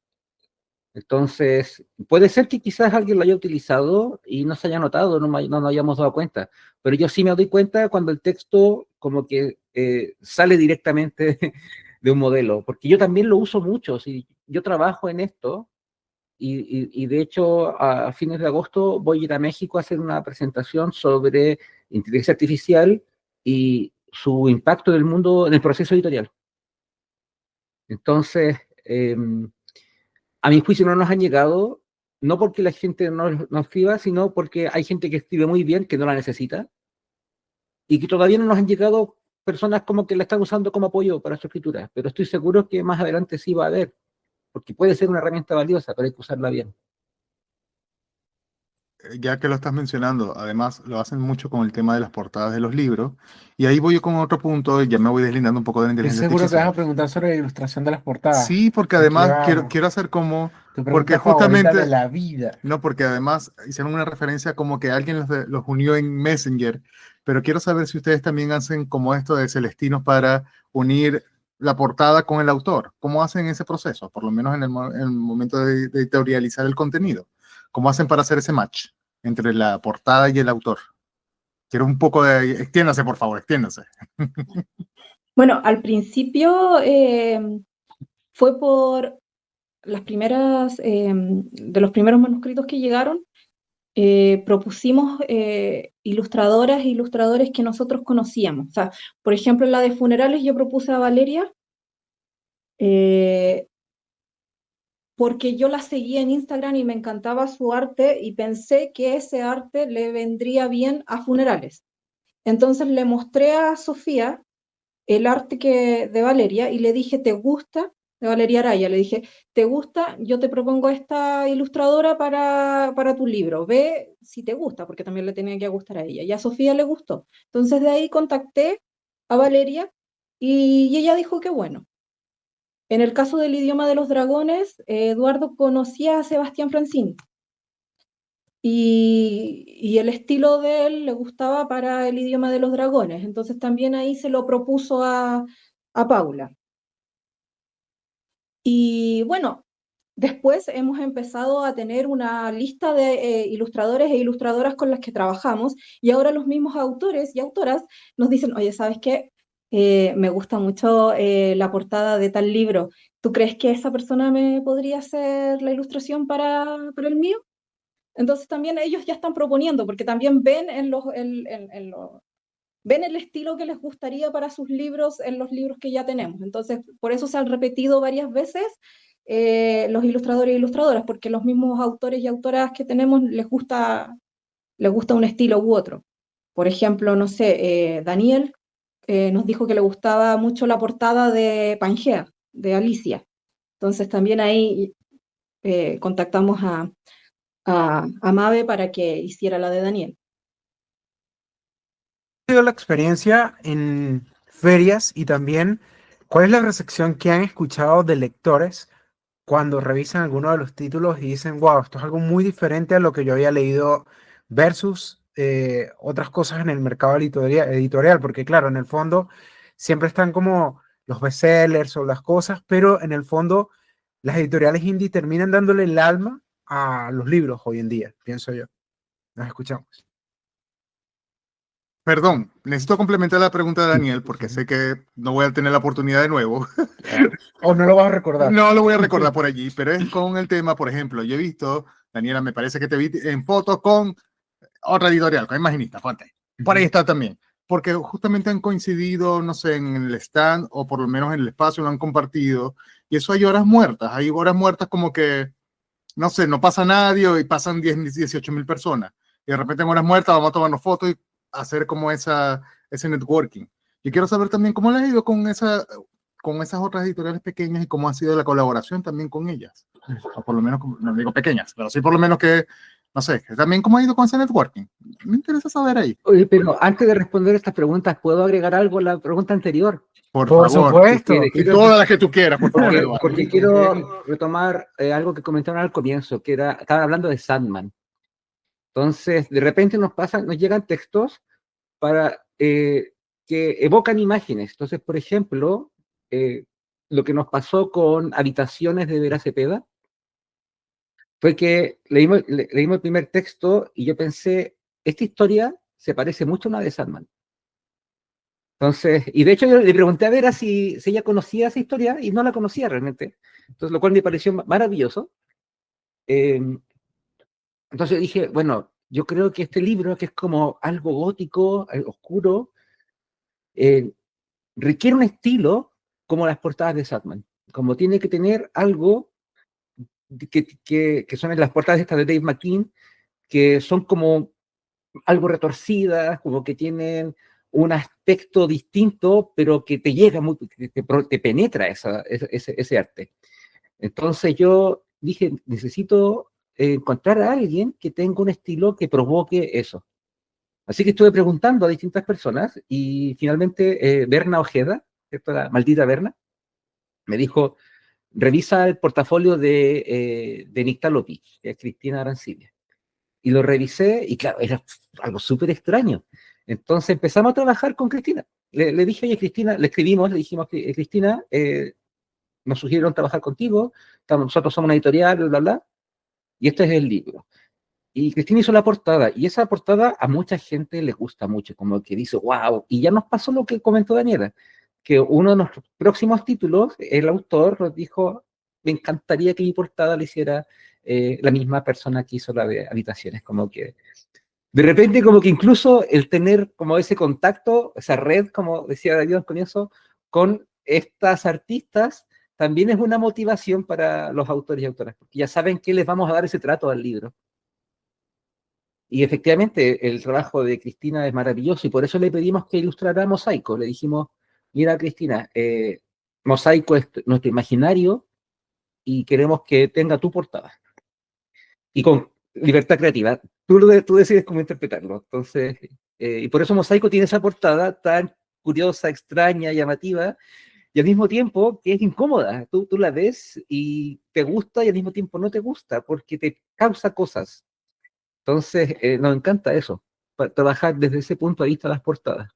Entonces, puede ser que quizás alguien lo haya utilizado y no se haya notado, no nos hayamos dado cuenta, pero yo sí me doy cuenta cuando el texto como que sale directamente de un modelo, porque yo también lo uso mucho, si yo trabajo en esto y de hecho a fines de agosto voy a ir a México a hacer una presentación sobre inteligencia artificial y su impacto en el mundo, en el proceso editorial. Entonces, a mi juicio no nos han llegado, no porque la gente no escriba, sino porque hay gente que escribe muy bien, que no la necesita, y que todavía no nos han llegado personas como que la están usando como apoyo para su escritura. Pero estoy seguro que más adelante sí va a haber, porque puede ser una herramienta valiosa, pero hay que usarla bien. Ya que lo estás mencionando, además lo hacen mucho con el tema de las portadas de los libros, y ahí voy yo con otro punto, y ya me voy deslindando un poco de la Estoy inteligencia seguro que vas a artificial. preguntar sobre la ilustración de las portadas. Sí, porque Aquí además vamos. quiero hacer como, Tu porque pregunta favorita de justamente, la vida. no, porque además hicieron una referencia como que alguien los unió en Messenger, pero quiero saber si ustedes también hacen como esto de Celestinos para unir la portada con el autor. ¿Cómo hacen ese proceso? Por lo menos en el momento de editorializar el contenido. ¿Cómo hacen para hacer ese match entre la portada y el autor? Quiero un poco de... Extiéndase, por favor, extiéndase. bueno, al principio fue por las primeras, de los primeros manuscritos que llegaron, propusimos ilustradoras e ilustradores que nosotros conocíamos. O sea, por ejemplo, en la de funerales yo propuse a Valeria, eh, porque yo la seguía en Instagram y me encantaba su arte y pensé que ese arte le vendría bien a funerales. Entonces le mostré a Sofía el arte de Valeria y le dije, ¿te gusta? De Valeria Araya, le dije, ¿te gusta? Yo te propongo a esta ilustradora para tu libro, ve si te gusta, porque también le tenía que gustar a ella. Y a Sofía le gustó. Entonces de ahí contacté a Valeria y ella dijo que bueno. En el caso del idioma de los dragones, Eduardo conocía a Sebastián Francini y el estilo de él le gustaba para el idioma de los dragones, entonces también ahí se lo propuso a Paula. Y bueno, después hemos empezado a tener una lista de ilustradores e ilustradoras con las que trabajamos y ahora los mismos autores y autoras nos dicen, oye, ¿sabes qué? Me gusta mucho la portada de tal libro. ¿Tú crees que esa persona me podría hacer la ilustración para el mío? Entonces también ellos ya están proponiendo, porque también ven ven el estilo que les gustaría para sus libros en los libros que ya tenemos. Entonces, por eso se han repetido varias veces los ilustradores e ilustradoras, porque los mismos autores y autoras que tenemos les gusta un estilo u otro. Por ejemplo, no sé, Daniel nos dijo que le gustaba mucho la portada de Pangea, de Alicia. Entonces también ahí contactamos a Mabe para que hiciera la de Daniel. ¿Ha sido la experiencia en ferias y también cuál es la recepción que han escuchado de lectores cuando revisan alguno de los títulos y dicen, wow, esto es algo muy diferente a lo que yo había leído versus otras cosas en el mercado editorial? Porque claro, en el fondo siempre están como los bestsellers o las cosas, pero en el fondo las editoriales indie terminan dándole el alma a los libros hoy en día, pienso yo. Nos escuchamos. Perdón, necesito complementar la pregunta de Daniel porque sé que no voy a tener la oportunidad de nuevo. O no lo vas a recordar. No lo voy a recordar por allí, pero es con el tema, por ejemplo, yo he visto, Daniela, me parece que te vi en fotos con otra editorial, con Imaginista, ponte. Por ahí está también. Porque justamente han coincidido, no sé, en el stand o por lo menos en el espacio lo han compartido. Y eso hay horas muertas como que, no sé, no pasa nadie y pasan 18.000 personas. Y de repente en horas muertas vamos a tomarnos fotos y hacer como ese networking. Y quiero saber también cómo les ha ido con esas otras editoriales pequeñas y cómo ha sido la colaboración también con ellas. O por lo menos, no digo pequeñas, pero sí por lo menos que, no sé, que también cómo ha ido con ese networking. Me interesa saber ahí. Oye, pero antes de responder estas preguntas, ¿puedo agregar algo a la pregunta anterior? Por Por favor. supuesto. Y todas las que tú quieras, por favor, Eduardo. Porque quiero retomar algo que comentaron al comienzo, que era, estaban hablando de Sandman. Entonces, de repente nos llegan textos que evocan imágenes. Entonces, por ejemplo, lo que nos pasó con Habitaciones de Vera Cepeda fue que leímos el primer texto y yo pensé, esta historia se parece mucho a una de Sandman. Entonces, y de hecho yo le pregunté a Vera si ella conocía esa historia y no la conocía realmente. Entonces, lo cual me pareció maravilloso. Entonces dije, bueno, yo creo que este libro, que es como algo gótico, oscuro, requiere un estilo como las portadas de Sandman. Como tiene que tener algo que son en las portadas estas de Dave McKean, que son como algo retorcidas, como que tienen un aspecto distinto, pero que te llega, te penetra ese arte. Entonces yo dije, necesito encontrar a alguien que tenga un estilo que provoque eso. Así que estuve preguntando a distintas personas y finalmente Berna Ojeda, ¿cierto? La maldita Berna, me dijo, revisa el portafolio de Nicta Lopi, que es Cristina Arancibia. Y lo revisé y claro, era algo súper extraño. Entonces empezamos a trabajar con Cristina. Le dije, oye, Cristina, le escribimos, le dijimos, Cristina, nos sugirieron trabajar contigo, nosotros somos una editorial, bla, bla, bla, y este es el libro. Y Cristina hizo la portada, y esa portada a mucha gente le gusta mucho, como que dice, wow, y ya nos pasó lo que comentó Daniela, que uno de nuestros próximos títulos, el autor nos dijo, me encantaría que mi portada le hiciera la misma persona que hizo la de Habitaciones, como que de repente como que incluso el tener como ese contacto, esa red, como decía David al comienzo, con estas artistas, también es una motivación para los autores y autoras, porque ya saben que les vamos a dar ese trato al libro. Y efectivamente, el trabajo de Cristina es maravilloso y por eso le pedimos que ilustrara Mosaico. Le dijimos, mira Cristina, Mosaico es nuestro imaginario y queremos que tenga tu portada. Y con libertad creativa, tú decides cómo interpretarlo. Entonces, y por eso Mosaico tiene esa portada tan curiosa, extraña, llamativa, y al mismo tiempo que es incómoda. Tú la ves y te gusta y al mismo tiempo no te gusta porque te causa cosas. Entonces, nos encanta eso, para trabajar desde ese punto de vista las portadas.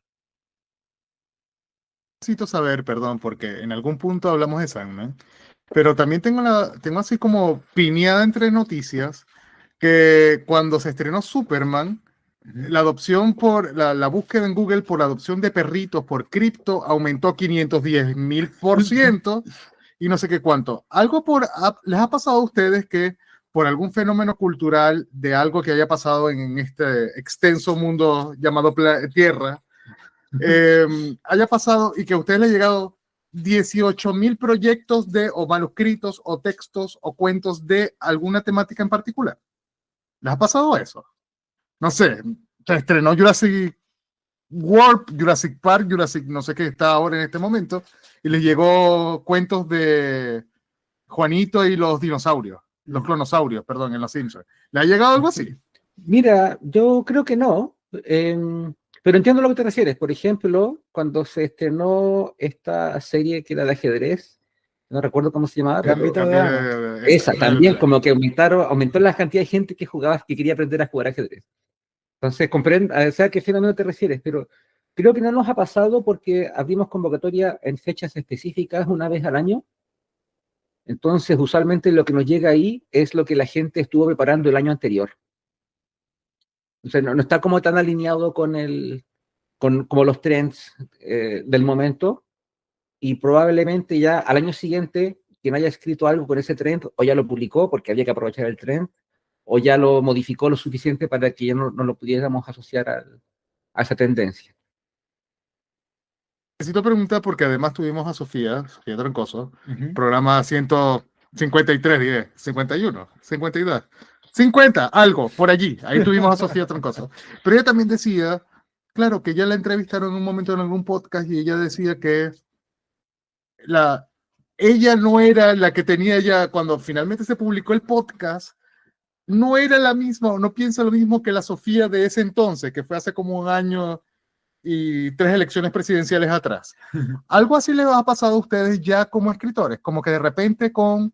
Necesito saber, perdón, porque en algún punto hablamos de Sandman, pero también tengo así como piñada entre noticias que cuando se estrenó Superman, la adopción la búsqueda en Google por la adopción de perritos por cripto aumentó 510.000% y no sé qué cuánto. ¿Les ha pasado a ustedes que por algún fenómeno cultural de algo que haya pasado en este extenso mundo llamado Tierra, haya pasado y que a ustedes les ha llegado 18.000 proyectos o manuscritos o textos o cuentos de alguna temática en particular? ¿Les ha pasado eso? No sé, se estrenó Jurassic World, Jurassic Park, Jurassic no sé qué está ahora en este momento, y les llegó cuentos de Juanito y los dinosaurios, los clonosaurios, perdón, en Los Simpsons. ¿Le ha llegado algo así? Mira, yo creo que no, pero entiendo a lo que te refieres. Por ejemplo, cuando se estrenó esta serie que era de ajedrez, no recuerdo cómo se llamaba. Gambito de Dama. Esa también, como que aumentó la cantidad de gente que jugaba, que quería aprender a jugar ajedrez. Entonces, comprendo, o sea, a qué fenómeno te refieres, pero creo que no nos ha pasado porque abrimos convocatoria en fechas específicas una vez al año. Entonces, usualmente lo que nos llega ahí es lo que la gente estuvo preparando el año anterior. O sea, no está como tan alineado con como los trends del momento, y probablemente ya al año siguiente quien haya escrito algo con ese trend o ya lo publicó porque había que aprovechar el trend, o ya lo modificó lo suficiente para que ya no lo pudiéramos asociar a esa tendencia. Necesito preguntar porque además tuvimos a Sofía Troncoso, programa 153, diré, 51, 52, 50, algo, por allí. Ahí tuvimos a Sofía Troncoso. Pero ella también decía, claro, que ya la entrevistaron en un momento en algún podcast y ella decía que ella no era la que tenía ya, cuando finalmente se publicó el podcast, no era la misma o no piensa lo mismo que la Sofía de ese entonces, que fue hace como un año y 3 elecciones presidenciales atrás. Algo así les ha pasado a ustedes ya como escritores, como que de repente con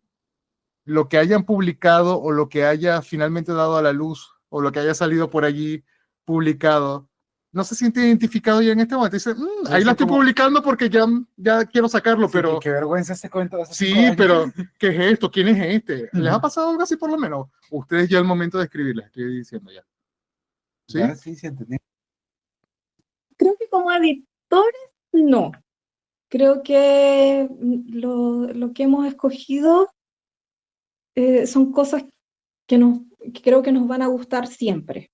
lo que hayan publicado o lo que haya finalmente dado a la luz o lo que haya salido por allí publicado, no se siente identificado ya en este momento. Dice, ahí la estoy publicando porque ya quiero sacarlo, sí, pero... Qué vergüenza ese cuento de hace Sí, 5 años. pero ¿qué es esto? ¿Quién es este? ¿Les ha pasado algo así por lo menos? Ustedes ya al momento de escribir, les estoy diciendo ya. ¿Sí? Ya, sí, entendí. Creo que como editores, no. Creo que lo que hemos escogido son cosas que creo que nos van a gustar siempre.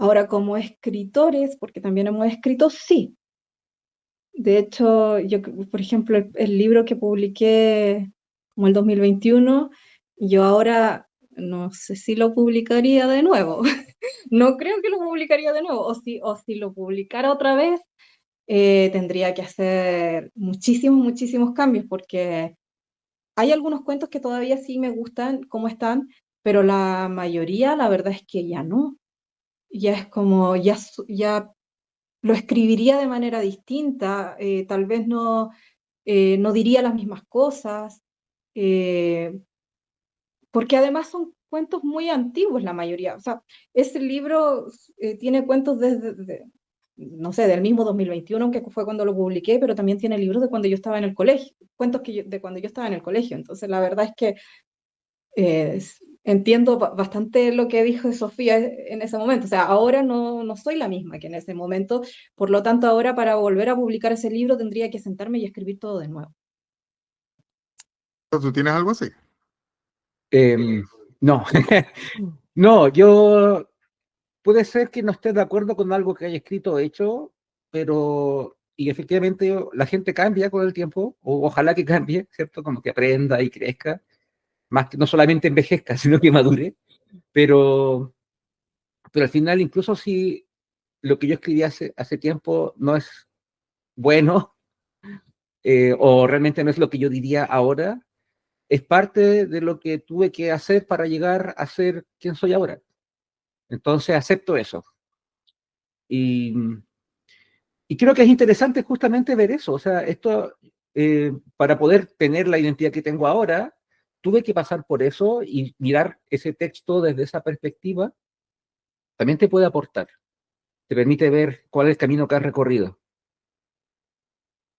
Ahora, como escritores, porque también hemos escrito, sí. De hecho, yo, por ejemplo, el libro que publiqué como el 2021, yo ahora no sé si lo publicaría de nuevo. No creo que lo publicaría de nuevo. O si lo publicara otra vez, tendría que hacer muchísimos cambios, porque hay algunos cuentos que todavía sí me gustan cómo están, pero la mayoría, la verdad es que ya no. Ya es como, ya lo escribiría de manera distinta, tal vez no diría las mismas cosas, eh, porque además son cuentos muy antiguos la mayoría. O sea, ese libro tiene cuentos no sé, del mismo 2021, que fue cuando lo publiqué, pero también tiene libros de cuando yo estaba en el colegio, cuentos de cuando yo estaba en el colegio. Entonces, la verdad es que entiendo bastante lo que dijo Sofía en ese momento. O sea, ahora no soy la misma que en ese momento, por lo tanto, ahora para volver a publicar ese libro tendría que sentarme y escribir todo de nuevo. ¿Tú tienes algo así? No, no, yo puede ser que no esté de acuerdo con algo que haya escrito o hecho, pero y efectivamente la gente cambia con el tiempo, o ojalá que cambie, ¿cierto? Como que aprenda y crezca, más que no solamente envejezca, sino que madure, pero al final, incluso si lo que yo escribí hace tiempo no es bueno, o realmente no es lo que yo diría ahora, es parte de lo que tuve que hacer para llegar a ser quien soy ahora. Entonces acepto eso. Y creo que es interesante justamente ver eso. O sea, esto, para poder tener la identidad que tengo ahora, tuve que pasar por eso y mirar ese texto desde esa perspectiva. También te puede aportar. Te permite ver cuál es el camino que has recorrido.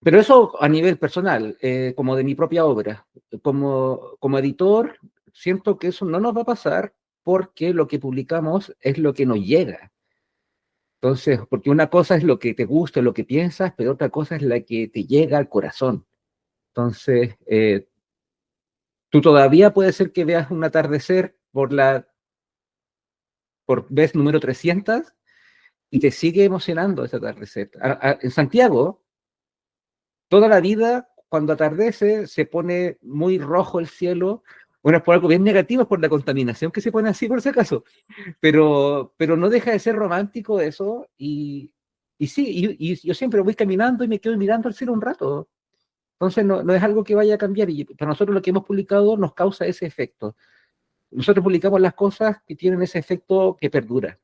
Pero eso a nivel personal, como de mi propia obra. Como editor, siento que eso no nos va a pasar porque lo que publicamos es lo que nos llega. Entonces, porque una cosa es lo que te gusta, lo que piensas, pero otra cosa es la que te llega al corazón. Entonces, tú todavía puede ser que veas un atardecer por vez número 300 y te sigue emocionando ese atardecer. En Santiago, toda la vida, cuando atardece, se pone muy rojo el cielo. Bueno, es por algo bien negativo, es por la contaminación que se pone así, por si acaso. Pero no deja de ser romántico eso. Y sí, y yo siempre voy caminando y me quedo mirando al cielo un rato. Entonces, no es algo que vaya a cambiar. Y para nosotros lo que hemos publicado nos causa ese efecto. Nosotros publicamos las cosas que tienen ese efecto que perdura.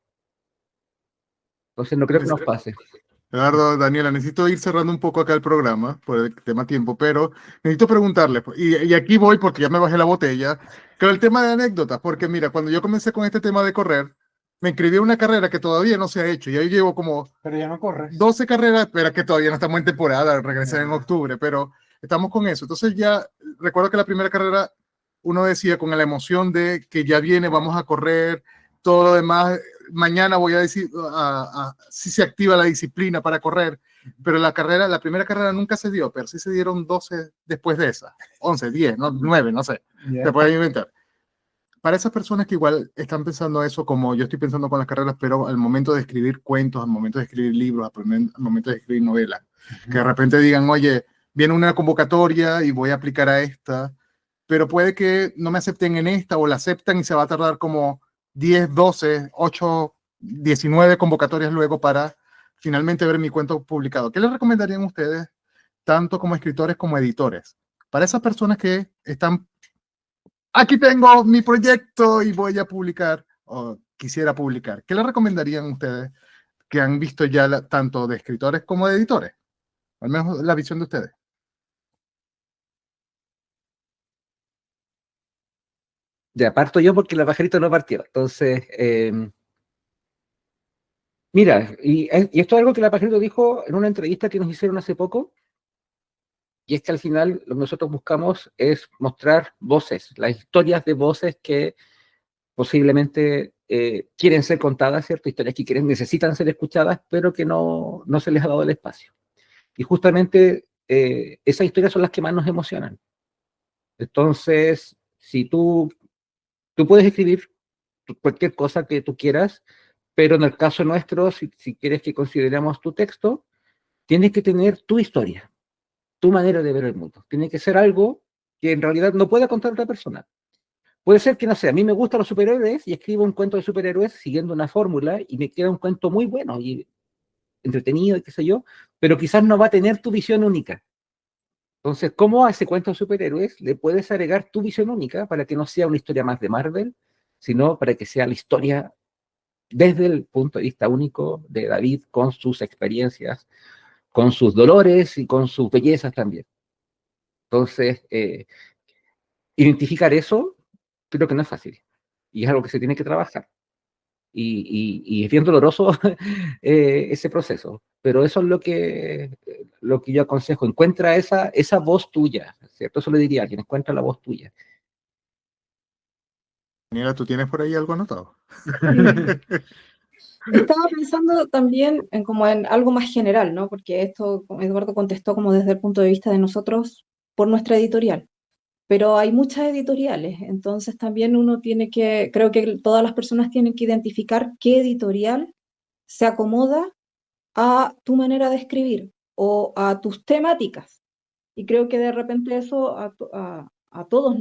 Entonces, no creo que nos pase. Eduardo, Daniela, necesito ir cerrando un poco acá el programa por el tema tiempo, pero necesito preguntarle, y aquí voy porque ya me bajé la botella, con el tema de anécdotas, porque mira, cuando yo comencé con este tema de correr, me inscribí a una carrera que todavía no se ha hecho, y ahí llevo como Pero ya no corres. 12 carreras, pero que todavía no estamos en temporada, regresé en octubre, pero estamos con eso. Entonces ya recuerdo que la primera carrera uno decía con la emoción de que ya viene, vamos a correr, todo lo demás, mañana voy a decir si se activa la disciplina para correr, pero la primera carrera nunca se dio, pero sí se dieron 12 después de esa, 11, 10, no, 9, no sé, te puedes inventar. Para esas personas que igual están pensando eso como yo estoy pensando con las carreras, pero al momento de escribir cuentos, al momento de escribir libros, al momento de escribir novelas, que de repente digan, oye, viene una convocatoria y voy a aplicar a esta, pero puede que no me acepten en esta o la aceptan y se va a tardar como 10, 12, 8, 19 convocatorias luego para finalmente ver mi cuento publicado. ¿Qué les recomendarían ustedes, tanto como escritores como editores? Para esas personas que están, aquí tengo mi proyecto y voy a publicar, o quisiera publicar, ¿qué les recomendarían ustedes que han visto ya tanto de escritores como de editores? Al menos la visión de ustedes. Ya parto yo porque la pajarito no partió. Entonces, mira, y esto es algo que la pajarito dijo en una entrevista que nos hicieron hace poco, y es que al final lo que nosotros buscamos es mostrar voces, las historias de voces que posiblemente quieren ser contadas, ¿cierto? Historias que necesitan ser escuchadas, pero que no se les ha dado el espacio. Y justamente esas historias son las que más nos emocionan. Entonces, si tú puedes escribir cualquier cosa que tú quieras, pero en el caso nuestro, si quieres que consideremos tu texto, tienes que tener tu historia, tu manera de ver el mundo. Tiene que ser algo que en realidad no pueda contar otra persona. Puede ser que, no sé, a mí me gustan los superhéroes y escribo un cuento de superhéroes siguiendo una fórmula y me queda un cuento muy bueno y entretenido y qué sé yo, pero quizás no va a tener tu visión única. Entonces, ¿cómo a ese cuento de superhéroes le puedes agregar tu visión única para que no sea una historia más de Marvel, sino para que sea la historia desde el punto de vista único de David, con sus experiencias, con sus dolores y con sus bellezas también? Entonces, identificar eso creo que no es fácil y es algo que se tiene que trabajar. Y es bien doloroso ese proceso, pero eso es lo que yo aconsejo. Encuentra esa voz tuya, ¿cierto? Eso le diría a alguien, encuentra la voz tuya. Daniela, ¿tú tienes por ahí algo anotado? Estaba pensando también en como en algo más general, ¿no? Porque esto como Eduardo contestó como desde el punto de vista de nosotros por nuestra editorial, pero hay muchas editoriales, entonces también uno tiene que, creo que todas las personas tienen que identificar qué editorial se acomoda a tu manera de escribir o a tus temáticas. Y creo que de repente eso a todos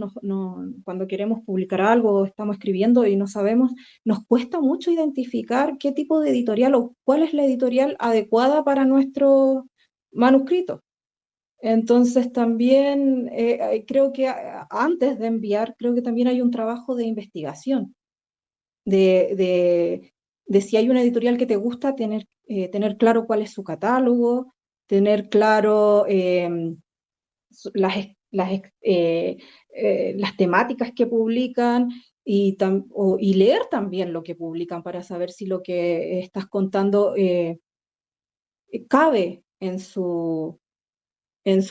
cuando queremos publicar algo o estamos escribiendo y no sabemos, nos cuesta mucho identificar qué tipo de editorial o cuál es la editorial adecuada para nuestro manuscrito. Entonces también creo que antes de enviar, creo que también hay un trabajo de investigación, de, de, de si hay una editorial que te gusta, tener claro cuál es su catálogo, tener claro las, las temáticas que publican y leer también lo que publican para saber si lo que estás contando cabe en su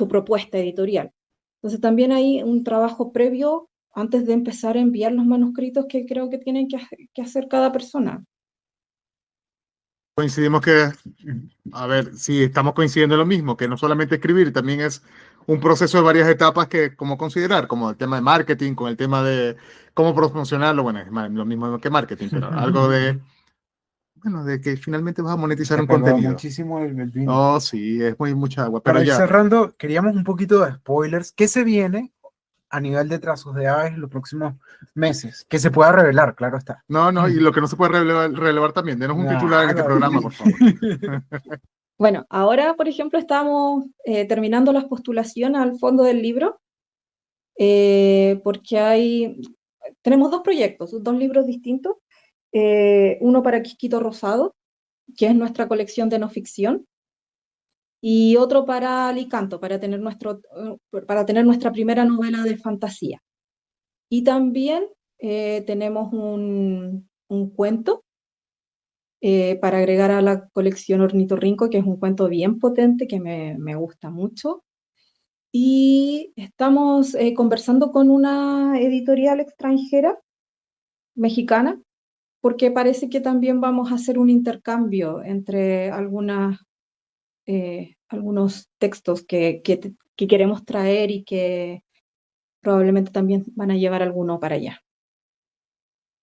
propuesta editorial. Entonces también hay un trabajo previo antes de empezar a enviar los manuscritos que creo que tienen que hacer cada persona. Coincidimos que, a ver, si estamos coincidiendo en lo mismo, que no solamente escribir, también es un proceso de varias etapas que como considerar, como el tema de marketing, con el tema de cómo promocionarlo, bueno, es lo mismo que marketing, pero algo de, bueno, de que finalmente vas a monetizar Se un pegó contenido. muchísimo el vino. Oh, sí, es mucha agua, pero Para ir ya. cerrando, queríamos un poquito de spoilers. ¿Qué se viene a nivel de trazos de aves en los próximos meses? Que se pueda revelar, claro está. No, y lo que no se puede relevar también. Denos un titular en este Nada. programa, por favor. Bueno, ahora, por ejemplo, estamos terminando las postulaciones al fondo del libro, porque tenemos dos proyectos, dos libros distintos. Uno para Quisquito Rosado, que es nuestra colección de no ficción, y otro para Alicanto, para tener nuestra primera novela de fantasía. Y también tenemos un cuento para agregar a la colección Ornitorrinco, que es un cuento bien potente que me gusta mucho. Y estamos conversando con una editorial extranjera, mexicana, porque parece que también vamos a hacer un intercambio entre algunos textos que queremos traer y que probablemente también van a llevar alguno para allá.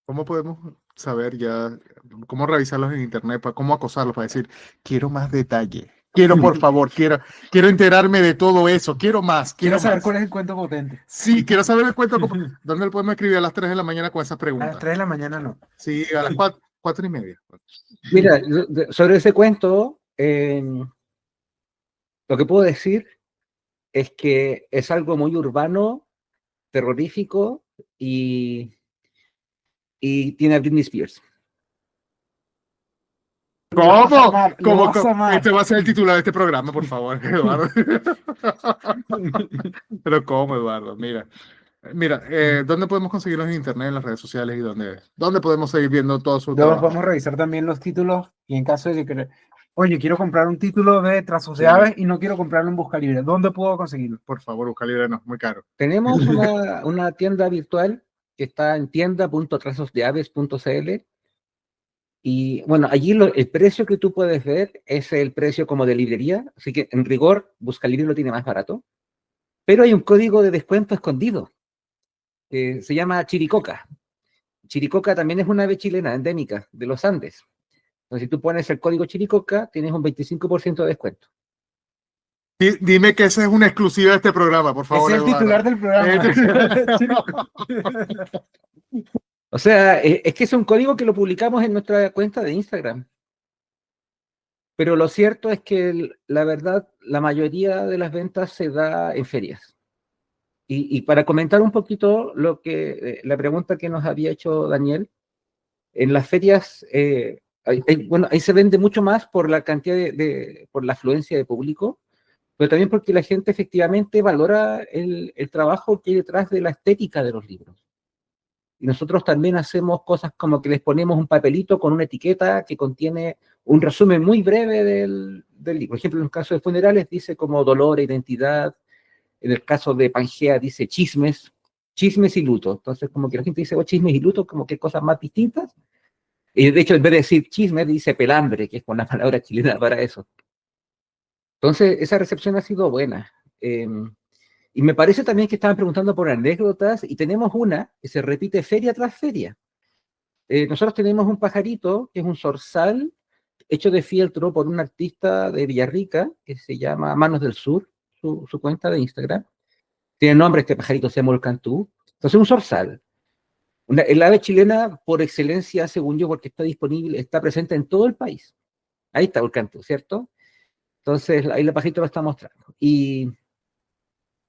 ¿Cómo podemos saber ya, cómo revisarlos en internet, cómo acosarlos para decir, quiero más detalle? Quiero, por favor, quiero enterarme de todo eso, quiero más, Quiero saber más. cuál es el cuento potente. Sí, quiero saber el cuento. ¿Dónde lo podemos escribir a las 3 de la mañana con esas A las preguntas? 3 de la mañana no. Sí, a las 4:30. Mira, sobre ese cuento, lo que puedo decir es que es algo muy urbano, terrorífico y tiene a Britney Spears. ¿Cómo? Lo vas a amar. Este va a ser el titular de este programa, por favor, Eduardo. Pero ¿cómo, Eduardo? Mira, ¿dónde podemos conseguirlos en internet, en las redes sociales y dónde podemos seguir viendo todo su Luego trabajo? vamos a revisar también los títulos y en caso de que, oye, quiero comprar un título de Trazos de Sí. Aves y no quiero comprarlo en Buscalibre, ¿dónde puedo conseguirlo? Por favor, busca libre, no, muy caro. Tenemos una tienda virtual que está en tienda.trazosdeaves.cl y bueno, allí el precio que tú puedes ver es el precio como de librería, así que en rigor Buscalibre lo tiene más barato, pero hay un código de descuento escondido que se llama Chiricoca. Chiricoca también es una ave chilena endémica de los Andes. Entonces, si tú pones el código Chiricoca, tienes un 25% de descuento. Dime que esa es una exclusiva de este programa, por favor. Es el Eduardo. titular del programa. O sea, es que es un código que lo publicamos en nuestra cuenta de Instagram. Pero lo cierto es que la verdad, la mayoría de las ventas se da en ferias. Y para comentar un poquito la pregunta que nos había hecho Daniel, en las ferias, bueno, ahí se vende mucho más por la cantidad por la afluencia de público, pero también porque la gente efectivamente valora el trabajo que hay detrás de la estética de los libros. Y nosotros también hacemos cosas como que les ponemos un papelito con una etiqueta que contiene un resumen muy breve del libro. Por ejemplo, en el caso de funerales dice como dolor e identidad. En el caso de Pangea dice chismes y luto. Entonces, como que la gente dice, chismes y luto, como que cosas más distintas. Y de hecho, en vez de decir chismes, dice pelambre, que es con la palabra chilena para eso. Entonces, esa recepción ha sido buena. Y me parece también que estaban preguntando por anécdotas, y tenemos una que se repite feria tras feria. Nosotros tenemos un pajarito, que es un zorzal, hecho de fieltro por un artista de Villarrica, que se llama Manos del Sur, su cuenta de Instagram. Tiene nombre este pajarito, se llama el cantú. Entonces, un zorzal. El ave chilena por excelencia, según yo, porque está disponible, está presente en todo el país. Ahí está el cantú, ¿cierto? Entonces, ahí el pajarito lo está mostrando. Y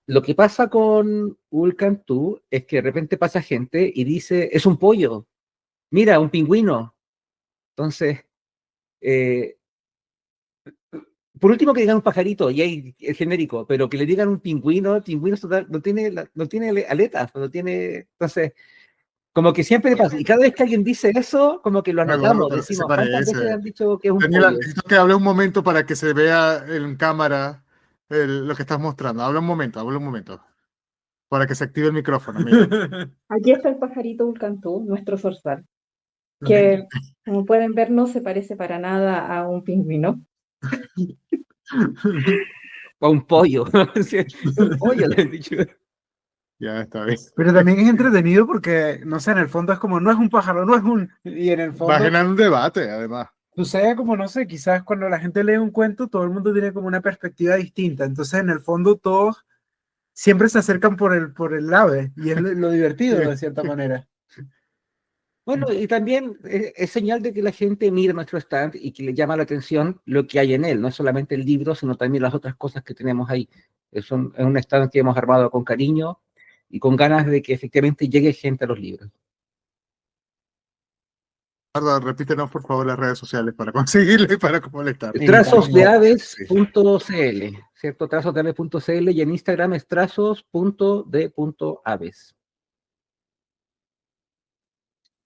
lo que pasa con Ulcantú es que de repente pasa gente y dice, es un pollo, mira, un pingüino. Entonces, por último que digan un pajarito, y hay el genérico, pero que le digan un pingüino, el pingüino no tiene aletas, no tiene, entonces, como que siempre pasa, y cada vez que alguien dice eso, como que lo anotamos, Pero sí se decimos, ¿cuántas veces han dicho que es un Daniela, pollo? necesito que hable un momento para que se vea en cámara lo que estás mostrando. Habla un momento, para que se active el micrófono. Mira. Aquí está el pajarito Ulcantú, nuestro zorzal, que como pueden ver no se parece para nada a un pingüino. O un pollo, un pollo le han dicho. Ya está bien. Pero también es entretenido porque, no sé, en el fondo es como, no es un pájaro, no es un... Y en el Va a fondo generar un debate, además. sucede como, no sé, quizás cuando la gente lee un cuento, todo el mundo tiene como una perspectiva distinta. Entonces, en el fondo, todos siempre se acercan por el ave y es lo divertido, de cierta manera. Bueno, y también es señal de que la gente mira nuestro stand y que le llama la atención lo que hay en él, no es solamente el libro, sino también las otras cosas que tenemos ahí. Es un stand que hemos armado con cariño y con ganas de que efectivamente llegue gente a los libros. Eduardo, repítenos por favor las redes sociales para conseguirle y para molestar. Trazosdeaves.cl, ¿cierto? Trazosdeaves.cl y en Instagram es trazos.de.aves.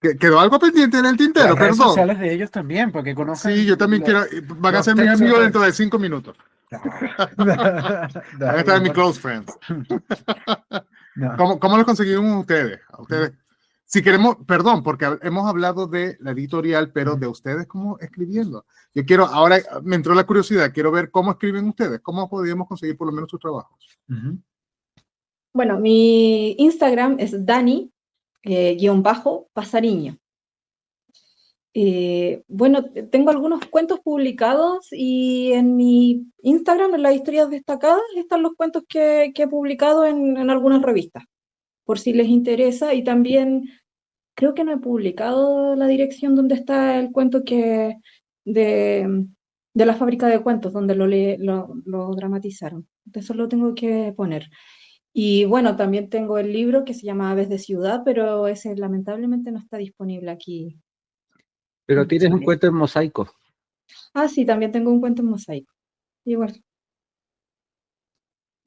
¿Quedó algo pendiente en el tintero? Las redes Perdón. sociales de ellos también, porque conozcan... Sí, yo también quiero. Van a ser mis amigos dentro de 5 minutos. Van a estar en mis close friends. No. ¿Cómo los conseguimos ustedes? A ustedes. Si queremos, perdón, porque hemos hablado de la editorial, pero de ustedes como escribiendo. Yo quiero, ahora me entró la curiosidad, quiero ver cómo escriben ustedes, cómo podríamos conseguir por lo menos sus trabajos. Bueno, mi Instagram es Dani-Pasariño. Bueno, tengo algunos cuentos publicados y en mi Instagram, en las historias destacadas, están los cuentos que he publicado en algunas revistas, por si les interesa. Y también creo que no he publicado la dirección donde está el cuento de la fábrica de cuentos, donde lo dramatizaron. Eso lo tengo que poner. Y bueno, también tengo el libro que se llama Aves de Ciudad, pero ese lamentablemente no está disponible aquí. Pero tienes un cuento en mosaico. Ah, sí, también tengo un cuento en mosaico. Igual.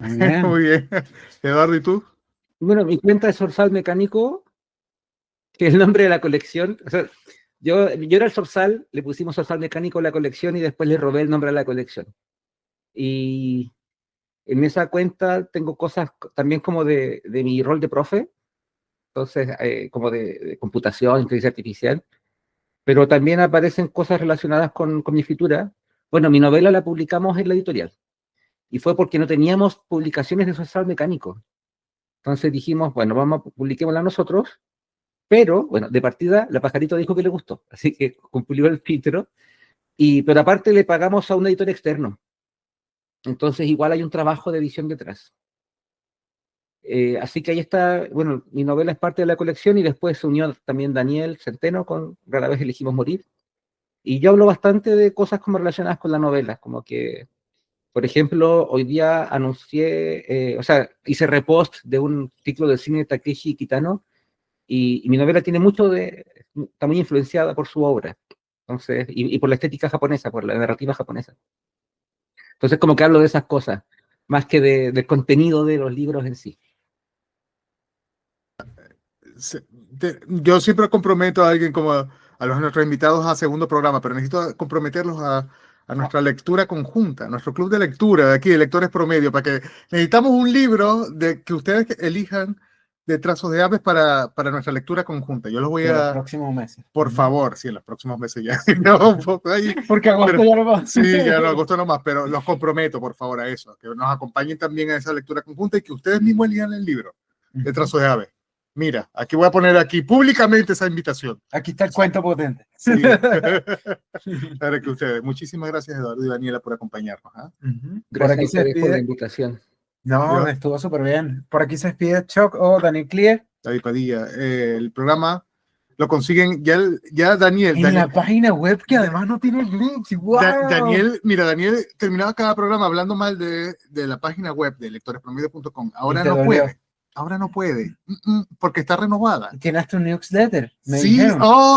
Muy bien. Eduardo, ¿y tú? Bueno, mi cuenta es Zorzal Mecánico, que es el nombre de la colección. O sea, yo era el Zorzal, le pusimos Zorzal Mecánico a la colección y después le robé el nombre a la colección. Y en esa cuenta tengo cosas también como de mi rol de profe, entonces como de computación, inteligencia artificial, pero también aparecen cosas relacionadas con mi escritura. Bueno, mi novela la publicamos en la editorial y fue porque no teníamos publicaciones de Zorzal Mecánico. Entonces dijimos, bueno, publiquémosla nosotros, pero bueno, de partida la Pajarito dijo que le gustó, así que cumplió el filtro, pero aparte le pagamos a un editor externo. Entonces igual hay un trabajo de edición detrás. Así que ahí está, bueno, mi novela es parte de la colección y después se unió también Daniel Centeno con Rara vez elegimos morir. Y yo hablo bastante de cosas como relacionadas con la novela, como que, por ejemplo, hoy día anuncié, o sea, hice repost de un ciclo de cine de Takeshi Kitano y mi novela tiene está muy influenciada por su obra, entonces, y por la estética japonesa, por la narrativa japonesa. Entonces, como que hablo de esas cosas, más que del contenido de los libros en sí. Yo siempre comprometo a alguien como a nuestros invitados a segundo programa, pero necesito comprometerlos a nuestra lectura conjunta, nuestro club de lectura de aquí, de lectores promedio, para que necesitamos un libro que ustedes elijan de Trazos de Aves para nuestra lectura conjunta. Yo los voy en los próximos meses. Por favor, sí, en los próximos meses ya. No, un poco ahí, porque agosto ya no va. Sí, ya no, agosto no más, pero los comprometo, por favor, a eso, que nos acompañen también a esa lectura conjunta y que ustedes mismos elijan el libro de Trazos de Aves. Mira, aquí voy a poner públicamente esa invitación. Aquí está el cuento potente. Sí. Para que ustedes. Muchísimas gracias, Eduardo y Daniela, por acompañarnos. Gracias a ustedes por la invitación. No, estuvo súper bien. Por aquí se despide Chuck o Daniel Clear. David Padilla. El programa lo consiguen ya Daniel. En la página web que además no tiene links. ¡Wow! Daniel terminaba cada programa hablando mal de la página web de lectorespromedio.com. Ahora no puede. Ahora no puede, porque está renovada. Tienes tu newsletter. Sí,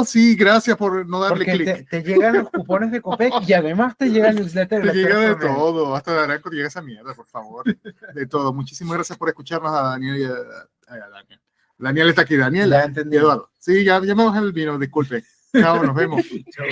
sí, gracias por no darle clic. Te llegan los cupones de Copec y además te llega el newsletter. Te llega de todo, hasta de Aranco te llega esa mierda, por favor. De todo. Muchísimas gracias por escucharnos a Daniel y a Daniel. Daniel está aquí, Daniel y Eduardo. Sí, ya me bajé el vino, disculpe. Chao, nos vemos. Chao.